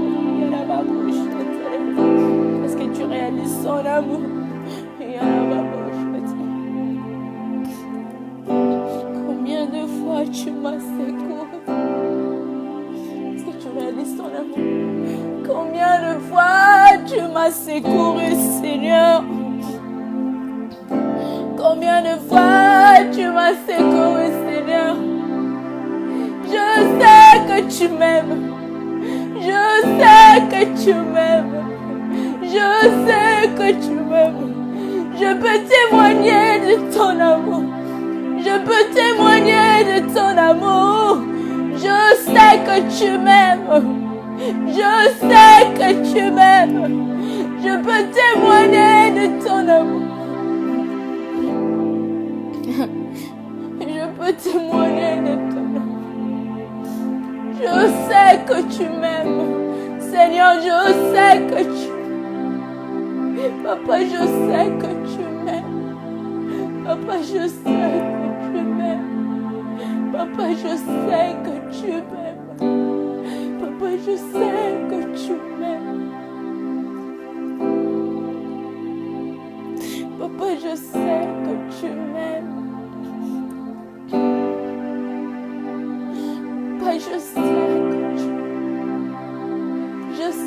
Est-ce que tu réalises son amour? Combien de fois tu m'as secouru? Est-ce que tu réalises son amour? Combien de fois tu m'as secouru, Seigneur? Combien de fois tu m'as secouru, Seigneur? Je sais que tu m'aimes. Je sais que tu m'aimes. Je sais que tu m'aimes. Je peux témoigner de ton amour. Je peux témoigner de ton amour. Je sais que tu m'aimes. Je sais que tu m'aimes. Je peux témoigner de ton amour. que tu m'aimes. Seigneur, je sais que tu m'aimes. Papa, je sais que tu m'aimes. Papa, je sais que tu m'aimes. Papa, je sais que tu m'aimes. Papa, je sais que tu m'aimes. Papa, je sais que tu m'aimes. Papa, je sais que tu m'aimes. Je sais. Je sais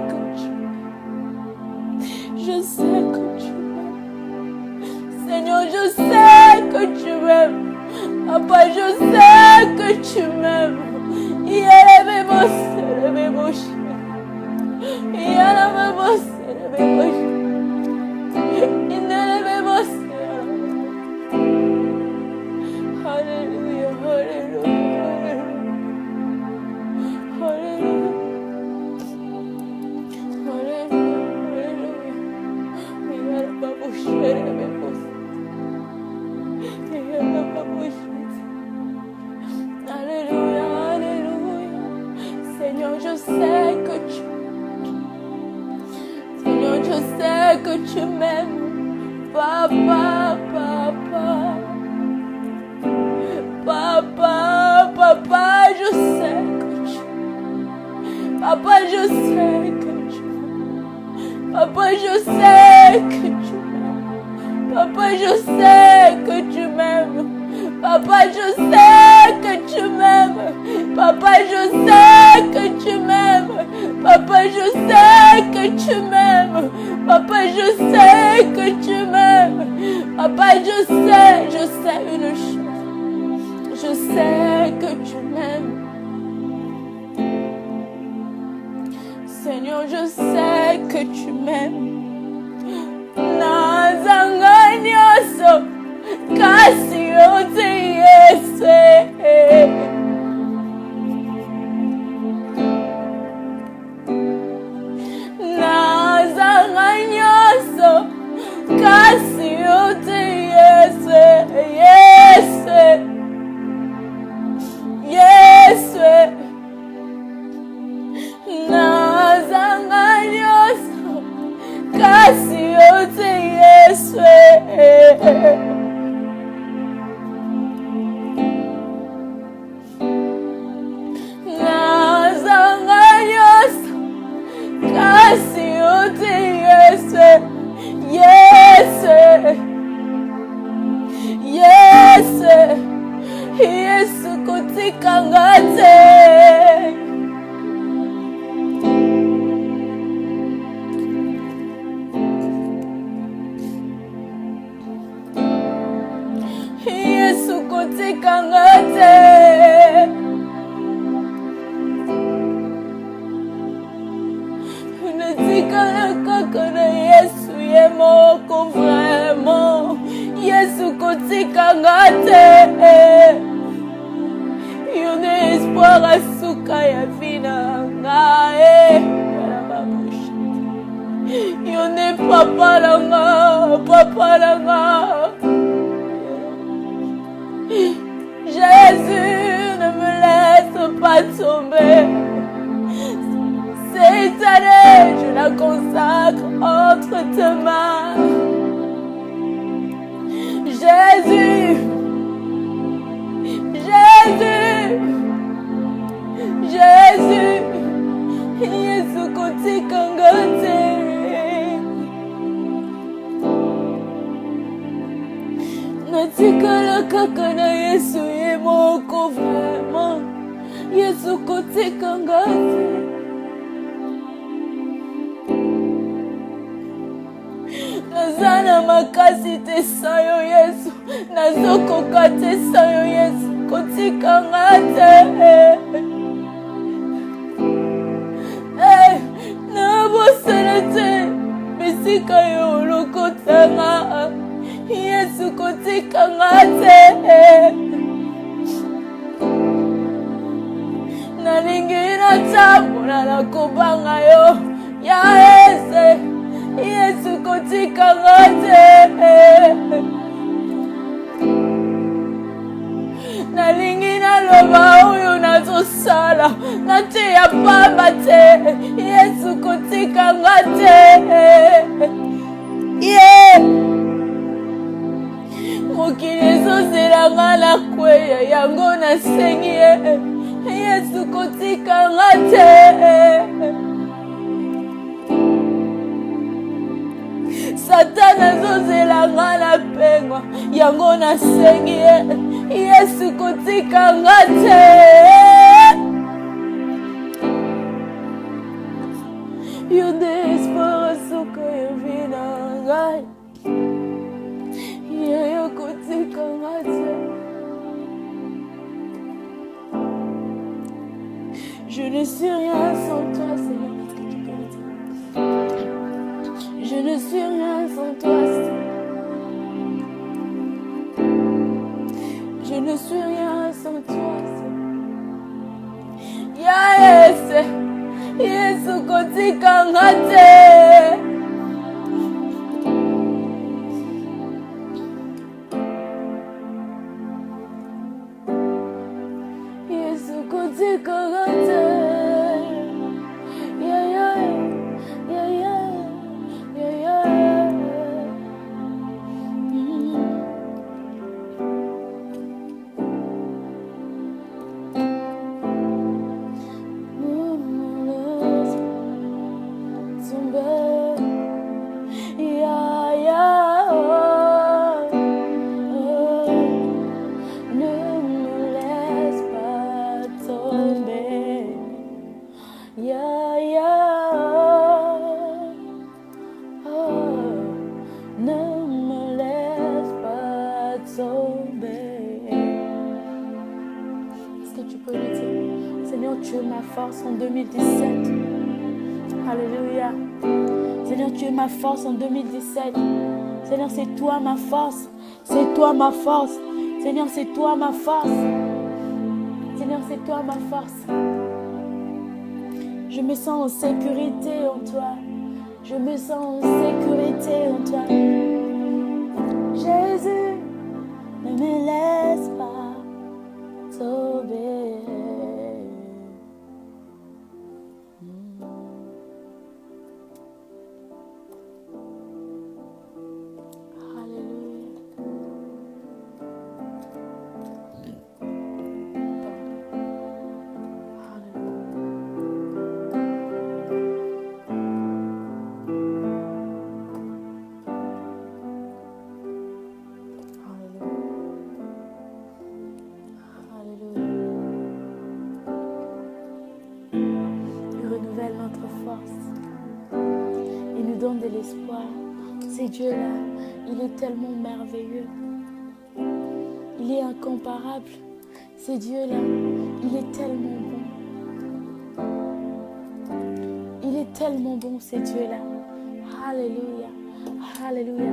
que tu m'aimes. Je sais que tu m'aimes. Seigneur, je sais que tu m'aimes. Papa, je sais que tu m'aimes. Il y a les bébés, les bébés. Il y a les bébés, les bébés. Il y a les bébés. Alléluia, alléluia, alléluia. Alléluia, alléluia. Seigneur, je sais que tu Seigneur, je sais que tu m'aimes. Papa, papa. Papa, papa, je sais que tu Papa, je sais que tu Papa, je sais que tu m'aimes. Papa, je sais que tu m'aimes. Papa, je sais que tu m'aimes. Papa, je sais que tu m'aimes. Papa, je sais que tu m'aimes. Papa, je sais que tu m'aimes. Papa, je sais une chose. Je sais que tu m'aimes. Seigneur, je sais que tu m'aimes. Nazanga nyoso kasi yote Yesu. Nazanga nyoso kasi yote Yesu. Yesu. Yesu. Nazanga nyoso kasi yote Yesu. Nazanga nyoso kasi yote Yesu. Yesu. Yesu. Yesu kotika ngate. Yesu kotika ngate. Unatika kaka na Yesu ye moko vraiment. Yesu kotika ngate. Yone espoir asuka ya vina ngae. Yone papa langa. Jésus, ne me laisse pas tomber. Cette année, je la consacre entre tes mains. Jésus, Jésus, Jésus, Yesu kotika ngate. Natikala kaka na Yesu ye moko vraiment. Yesu kotika ngate. Nazana makasi te sayo Yesu. Nazokoka te sayo Yesu. Kotika ngate. Nabosana te. Bisika yo lokotanga. Yesu kotika ngate. Nalingi natambola nakobanga yo. Ya Yesu. Yesu kotika ngate. Nalingi mosala na te ya pamba te Yesu kotika nga te mokili ezozela nga na kweya yango nasengi ye Yesu kotika nga te Satana azozela nga na pengwa yango nasengi ye Yesu kotika nga te yo desespero suka yovi na ngai yo kotika nga te Je ne suis rien sans toi, Seigneur. Je ne suis rien sans toi, Seigneur. Je ne suis rien sans toi, Seigneur. Yesu kotika nga te. Yesu kotika nga te. Tu es ma force en 2017. Alléluia. Seigneur, tu es ma force en 2017. Seigneur, c'est toi ma force. C'est toi ma force. Seigneur, c'est toi ma force. Seigneur, c'est toi ma force. Je me sens en sécurité en toi. Je me sens en sécurité en toi. Jésus, ne me laisse pas tomber. De l'espoir. C'est Dieu-là, il est tellement merveilleux. Il est incomparable. C'est Dieu-là, il est tellement bon. Il est tellement bon, c'est Dieu-là. Alléluia. Alléluia.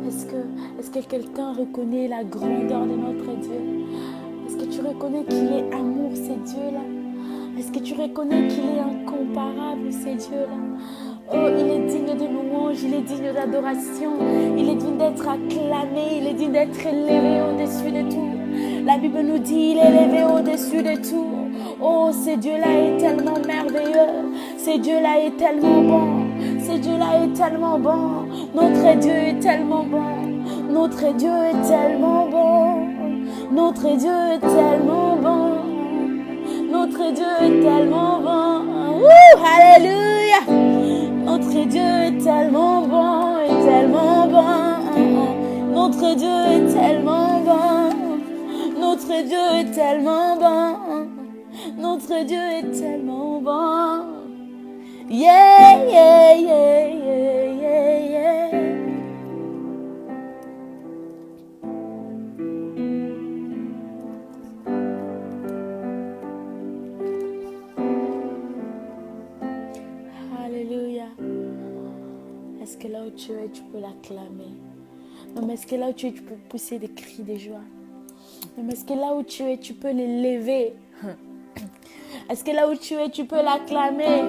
Est-ce que quelqu'un reconnaît la grandeur de notre Dieu? Est-ce que tu reconnais qu'il est amour, c'est Dieu-là? Est-ce que tu reconnais qu'il est incomparable, c'est Dieu-là? Oh, il est digne de louange, il est digne d'adoration, il est digne d'être acclamé, il est digne d'être élevé au-dessus de tout. La Bible nous dit, il est élevé au-dessus de tout. Oh, ce Dieu-là est tellement merveilleux, ce Dieu-là est tellement bon, ce Dieu-là est tellement bon, notre Dieu est tellement bon, notre Dieu est tellement bon, notre Dieu est tellement bon, notre Dieu est tellement bon. Alléluia! Notre Dieu est tellement bon, est tellement bon. Notre Dieu est tellement bon. Notre Dieu est tellement bon. Notre Dieu est tellement bon. Yeah, yeah, yeah, yeah, yeah, yeah. Alléluia. Est-ce que là où tu es, tu peux l'acclamer? Non, mais est-ce que là où tu es, tu peux pousser des cris de joie? Non, mais est-ce que là où tu es, tu peux l'élever? Est-ce que là où tu es, tu peux l'acclamer?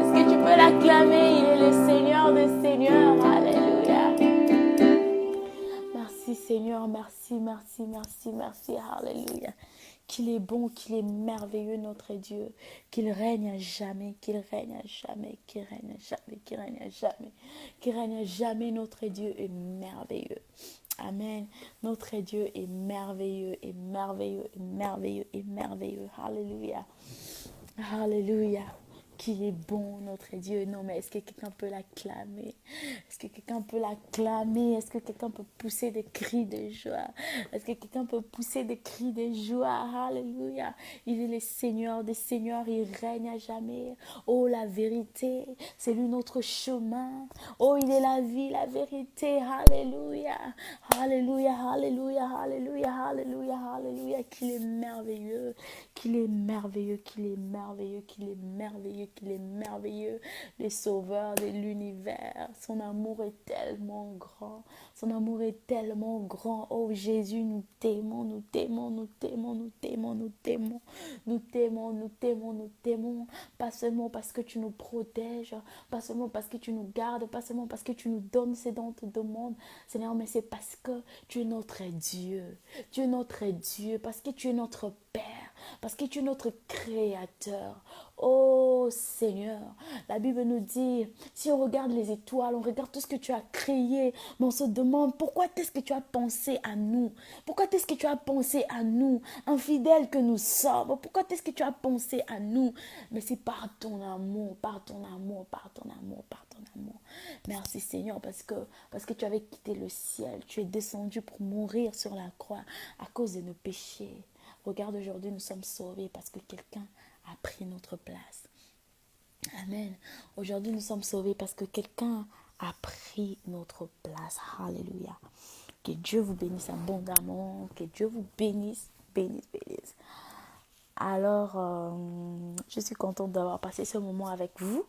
Est-ce que tu peux l'acclamer? Il est le Seigneur des Seigneurs. Alléluia. Merci Seigneur, merci, merci, merci, merci. Alléluia. qu'il est bon, qu'il est merveilleux notre Dieu, qu'il règne à jamais, qu'il règne à jamais, qu'il règne à jamais, qu'il règne à jamais, qu'il règne à jamais, notre Dieu est merveilleux. Amen. Notre Dieu est merveilleux, est merveilleux, est merveilleux, est merveilleux. Alléluia. Alléluia. Qu'il est bon, notre Dieu. Non, mais est-ce que quelqu'un peut l'acclamer? Est-ce que quelqu'un peut l'acclamer? Est-ce que quelqu'un peut pousser des cris de joie? Est-ce que quelqu'un peut pousser des cris de joie? Alléluia. Il est le Seigneur des Seigneurs. Il règne à jamais. Oh, la vérité. C'est lui notre chemin. Oh, il est la vie, la vérité. Alléluia. Alléluia, alléluia, alléluia, alléluia, alléluia. Qu'il est merveilleux. Qu'il est merveilleux, qu'il est merveilleux, qu'il est merveilleux, qu'il est merveilleux, le sauveur de l'univers. Son amour est tellement grand, son amour est tellement grand. Oh Jésus, nous t'aimons, nous t'aimons, nous t'aimons, nous t'aimons, nous t'aimons, nous t'aimons, nous t'aimons, nous t'aimons. Pas seulement parce que tu nous protèges, pas seulement parce que tu nous gardes, pas seulement parce que tu nous donnes ce dont on te demande, Seigneur, mais c'est parce que tu es notre Dieu. Tu es notre Dieu, parce que tu es notre Père. Parce que tu es notre créateur. Oh Seigneur, la Bible nous dit, si on regarde les étoiles, on regarde tout ce que tu as créé, mais on se demande pourquoi est-ce que tu as pensé à nous? Pourquoi est-ce que tu as pensé à nous, infidèles que nous sommes? Pourquoi est-ce que tu as pensé à nous? Mais c'est par ton amour, par ton amour, par ton amour, par ton amour. Merci Seigneur, parce que tu avais quitté le ciel, tu es descendu pour mourir sur la croix à cause de nos péchés. Regarde, aujourd'hui, nous sommes sauvés parce que quelqu'un a pris notre place. Amen. Aujourd'hui, nous sommes sauvés parce que quelqu'un a pris notre place. Alléluia. Que Dieu vous bénisse abondamment. Que Dieu vous bénisse, bénisse, bénisse. Alors, je suis contente d'avoir passé ce moment avec vous.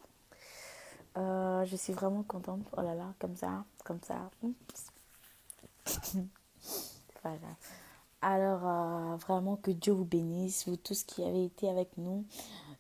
Je suis vraiment contente. Oh là là, comme ça, comme ça. Voilà. Alors, vraiment que Dieu vous bénisse, vous tous qui avez été avec nous.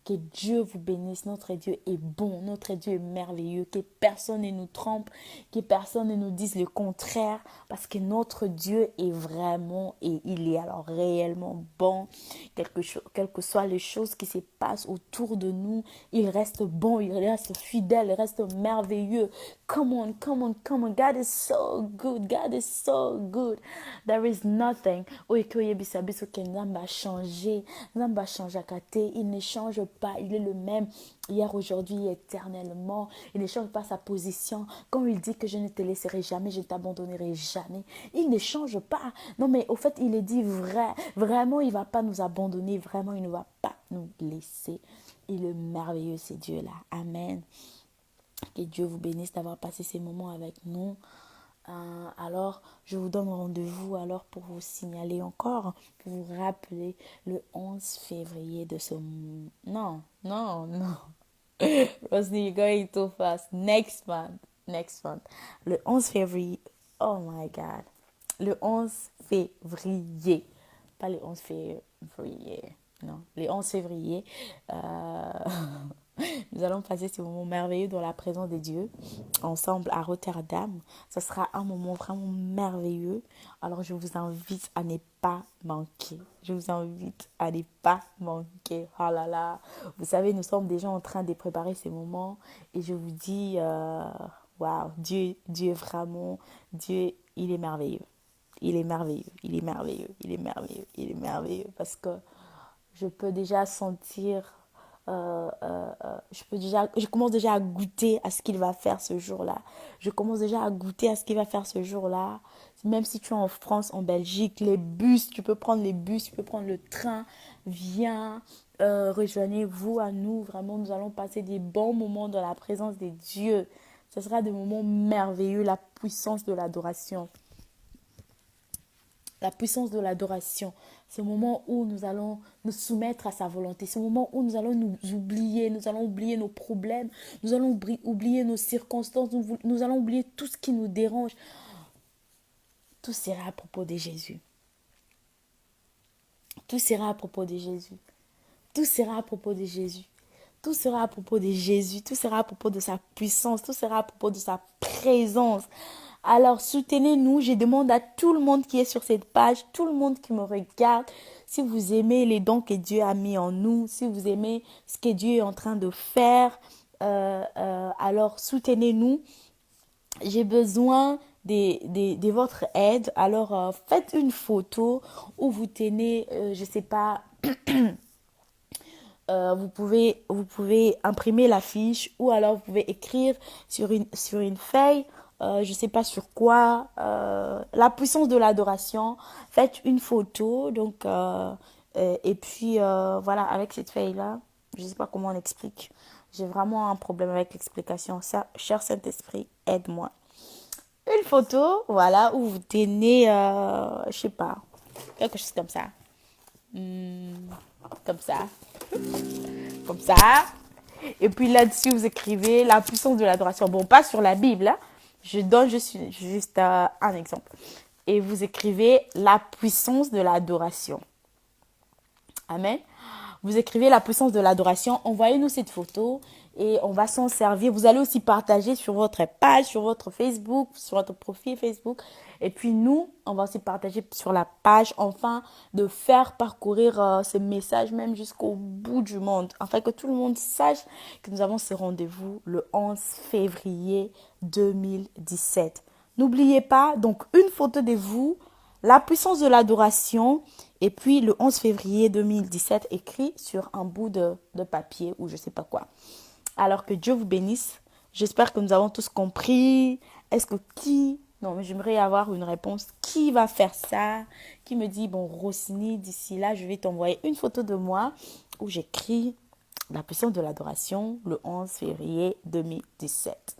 Que Dieu vous bénisse. Notre Dieu est bon, notre Dieu est merveilleux. Que personne ne nous trompe, que personne ne nous dise le contraire. Parce que notre Dieu est vraiment, et il est alors réellement bon. Quelles que soient les choses qui se passent autour de nous, il reste bon, il reste fidèle, il reste merveilleux. Come on, come on, come on. God is so good. God is so good. There is nothing. Nzamba a changé. Nzamba a changé à Kate. Il ne change pas. Il est le même hier, aujourd'hui, éternellement. Il ne change pas sa position. Quand il dit que je ne te laisserai jamais, je ne t'abandonnerai jamais. Il ne change pas. Non, mais au fait, il est dit vrai. Vraiment, il ne va pas nous abandonner. Vraiment, il ne va pas nous laisser. Il est merveilleux, ce Dieu-là. Amen. Que Dieu vous bénisse d'avoir passé ces moments avec nous. Alors, je vous donne rendez-vous alors pour vous signaler encore, pour vous rappeler le 11 février de ce... Non. Rosny, you're going too fast. Next month. Le 11 février. Oh my God. Le 11 février. Pas le 11 février. Non, le 11 février. Nous allons passer ce moment merveilleux dans la présence de Dieu, ensemble à Rotterdam. Ce sera un moment vraiment merveilleux. Alors, je vous invite à ne pas manquer. Je vous invite à ne pas manquer. Oh là là. Vous savez, nous sommes déjà en train de préparer ce moment. Et je vous dis, waouh, Dieu est vraiment, Dieu, il est merveilleux. Il est merveilleux, il est merveilleux, il est merveilleux, il est merveilleux. Parce que je peux déjà sentir... je commence déjà à goûter à ce qu'il va faire ce jour-là. Je commence déjà à goûter à ce qu'il va faire ce jour-là. Même si tu es en France, en Belgique, les bus, tu peux prendre les bus, tu peux prendre le train. Viens, rejoignez-vous à nous. Vraiment, nous allons passer des bons moments dans la présence de Dieu. Ce sera des moments merveilleux, la puissance de l'adoration. La puissance de l'adoration, ce moment où nous allons nous soumettre à sa volonté, ce moment où nous allons nous allons oublier nos problèmes, nous allons oublier nos circonstances, nous allons oublier tout ce qui nous dérange. Tout sera à propos de Jésus. Tout sera à propos de Jésus. Tout sera à propos de Jésus. Tout sera à propos de Jésus. Tout sera à propos de sa puissance. Tout sera à propos de sa présence. Alors soutenez-nous, je demande à tout le monde qui est sur cette page, tout le monde qui me regarde, si vous aimez les dons que Dieu a mis en nous, si vous aimez ce que Dieu est en train de faire, alors soutenez-nous. J'ai besoin de votre aide. Alors, faites une photo où vous tenez, je sais pas, vous pouvez imprimer l'affiche ou alors vous pouvez écrire sur une feuille, je sais pas sur quoi, la puissance de l'adoration. Faites une photo, donc, et puis voilà, avec cette feuille-là, je sais pas comment on explique. J'ai vraiment un problème avec l'explication. Ça, cher Saint-Esprit, aide-moi. Une photo, voilà, où vous tenez, je sais pas, quelque chose comme ça. Hmm, comme ça, comme ça. Et puis là-dessus, vous écrivez la puissance de l'adoration. Bon, pas sur la Bible, hein. Je donne juste un exemple. Et vous écrivez la puissance de l'adoration. Amen. Vous écrivez la puissance de l'adoration. Envoyez-nous cette photo et on va s'en servir. Vous allez aussi partager sur votre page, sur votre Facebook, sur votre profil Facebook. Et puis nous, on va aussi partager sur la page, enfin, de faire parcourir ce message même jusqu'au bout du monde. Afin que tout le monde sache que nous avons ce rendez-vous le 11 février 2017. N'oubliez pas, donc, une photo de vous, la puissance de l'adoration, et puis le 11 février 2017, écrit sur un bout de papier ou je sais pas quoi. Alors que Dieu vous bénisse. J'espère que nous avons tous compris. Est-ce que qui... Non, mais j'aimerais avoir une réponse. Qui va faire ça? Qui me dit, bon, Rossini, d'ici là, je vais t'envoyer une photo de moi où j'écris la puissance de l'adoration le 11 février 2017.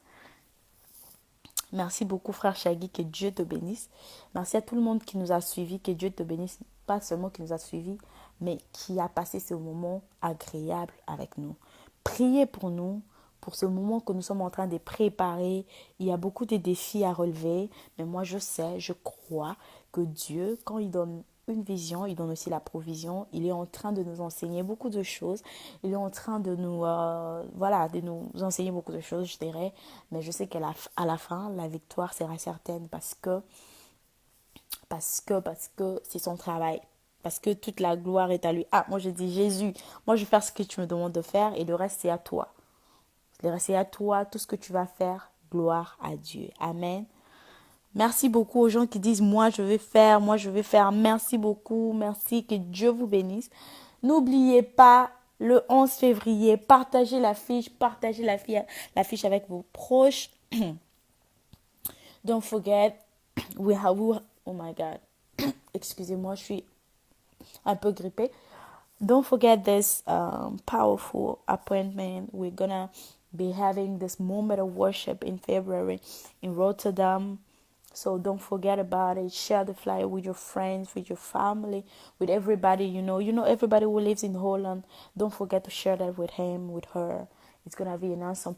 Merci beaucoup, frère Shaggy, que Dieu te bénisse. Merci à tout le monde qui nous a suivis, que Dieu te bénisse, pas seulement qui nous a suivis, mais qui a passé ce moment agréable avec nous. Priez pour nous, pour ce moment que nous sommes en train de préparer. Il y a beaucoup de défis à relever, mais moi je sais, je crois que Dieu, quand il donne une vision, il donne aussi la provision. Il est en train de nous enseigner beaucoup de choses. Il est en train de nous, voilà, de nous enseigner beaucoup de choses, je dirais. Mais je sais qu'à la fin, la victoire sera certaine parce que c'est son travail. Parce que toute la gloire est à lui. Ah, moi je dis Jésus, moi je vais faire ce que tu me demandes de faire et le reste c'est à toi. Le reste c'est à toi, tout ce que tu vas faire, gloire à Dieu. Amen. Merci beaucoup aux gens qui disent moi je vais faire, moi je vais faire. Merci beaucoup, merci, que Dieu vous bénisse. N'oubliez pas le 11 février, partagez l'affiche avec vos proches. Don't forget, oh my God, excusez-moi, je suis un peu grippée. Don't forget this powerful appointment. We're gonna be having this moment of worship in February in Rotterdam. So don't forget about it. Share the flyer with your friends, with your family, with everybody you know. You know everybody who lives in Holland. Don't forget to share that with him, with her. It's gonna be an awesome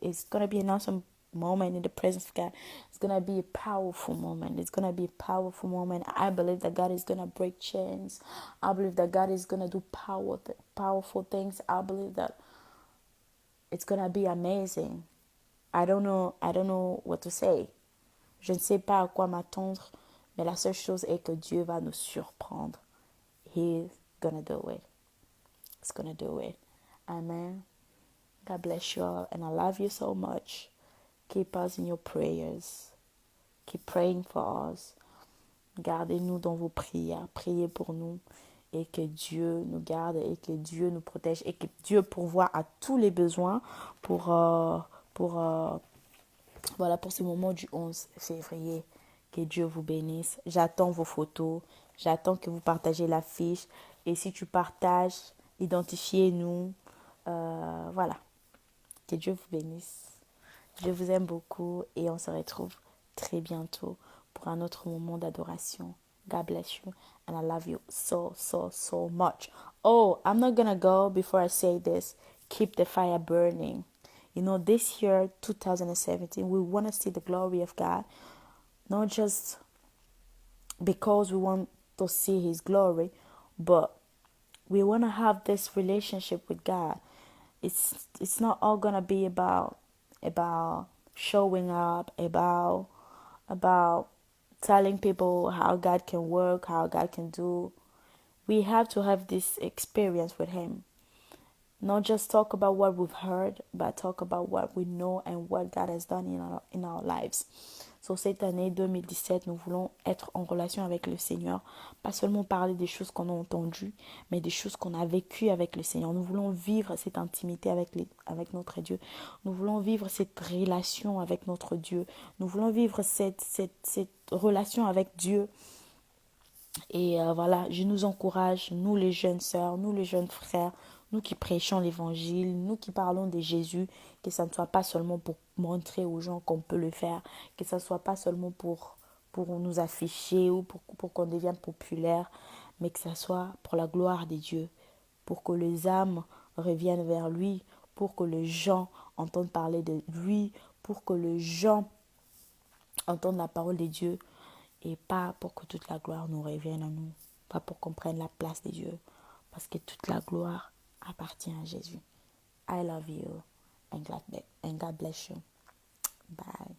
it's gonna be an awesome moment in the presence of God. It's gonna be a powerful moment. It's gonna be a powerful moment. I believe that God is gonna break chains. I believe that God is gonna do powerful things. I believe that it's gonna be amazing. I don't know what to say. Je ne sais pas à quoi m'attendre, mais la seule chose est que Dieu va nous surprendre. He's gonna do it. He's gonna do it. Amen. God bless you all, and I love you so much. Keep us in your prayers. Keep praying for us. Gardez-nous dans vos prières. Priez pour nous. Et que Dieu nous garde et que Dieu nous protège et que Dieu pourvoie à tous les besoins pour, voilà, pour ce moment du 11 février. Que Dieu vous bénisse. J'attends vos photos. J'attends que vous partagez l'affiche. Et si tu partages, identifiez-nous. Voilà. Que Dieu vous bénisse. Je vous aime beaucoup et on se retrouve très bientôt pour un autre moment d'adoration. God bless you and I love you so, so, so much. Oh, I'm not gonna go before I say this. Keep the fire burning. You know, this year, 2017, we want to see the glory of God. Not just because we want to see His glory, but we want to have this relationship with God. It's not all gonna be about showing up, about telling people how God can work, how God can do. We have to have this experience with Him. Not just talk about what we've heard, but talk about what we know and what God has done in our lives. So cette année 2017, nous voulons être en relation avec le Seigneur. Pas seulement parler des choses qu'on a entendues, mais des choses qu'on a vécues avec le Seigneur. Nous voulons vivre cette intimité avec notre Dieu. Nous voulons vivre cette relation avec notre Dieu. Nous voulons vivre cette relation avec Dieu. Et voilà, je nous encourage, nous les jeunes sœurs, nous les jeunes frères, nous qui prêchons l'évangile, nous qui parlons de Jésus, que ça ne soit pas seulement pour montrer aux gens qu'on peut le faire, que ça ne soit pas seulement pour nous afficher ou pour qu'on devienne populaire, mais que ça soit pour la gloire de Dieu, pour que les âmes reviennent vers lui, pour que les gens entendent parler de lui, pour que les gens entendent la parole de Dieu et pas pour que toute la gloire nous revienne à nous, pas pour qu'on prenne la place de Dieu, parce que toute la gloire appartient à Jésus. I love you and God bless you. Bye.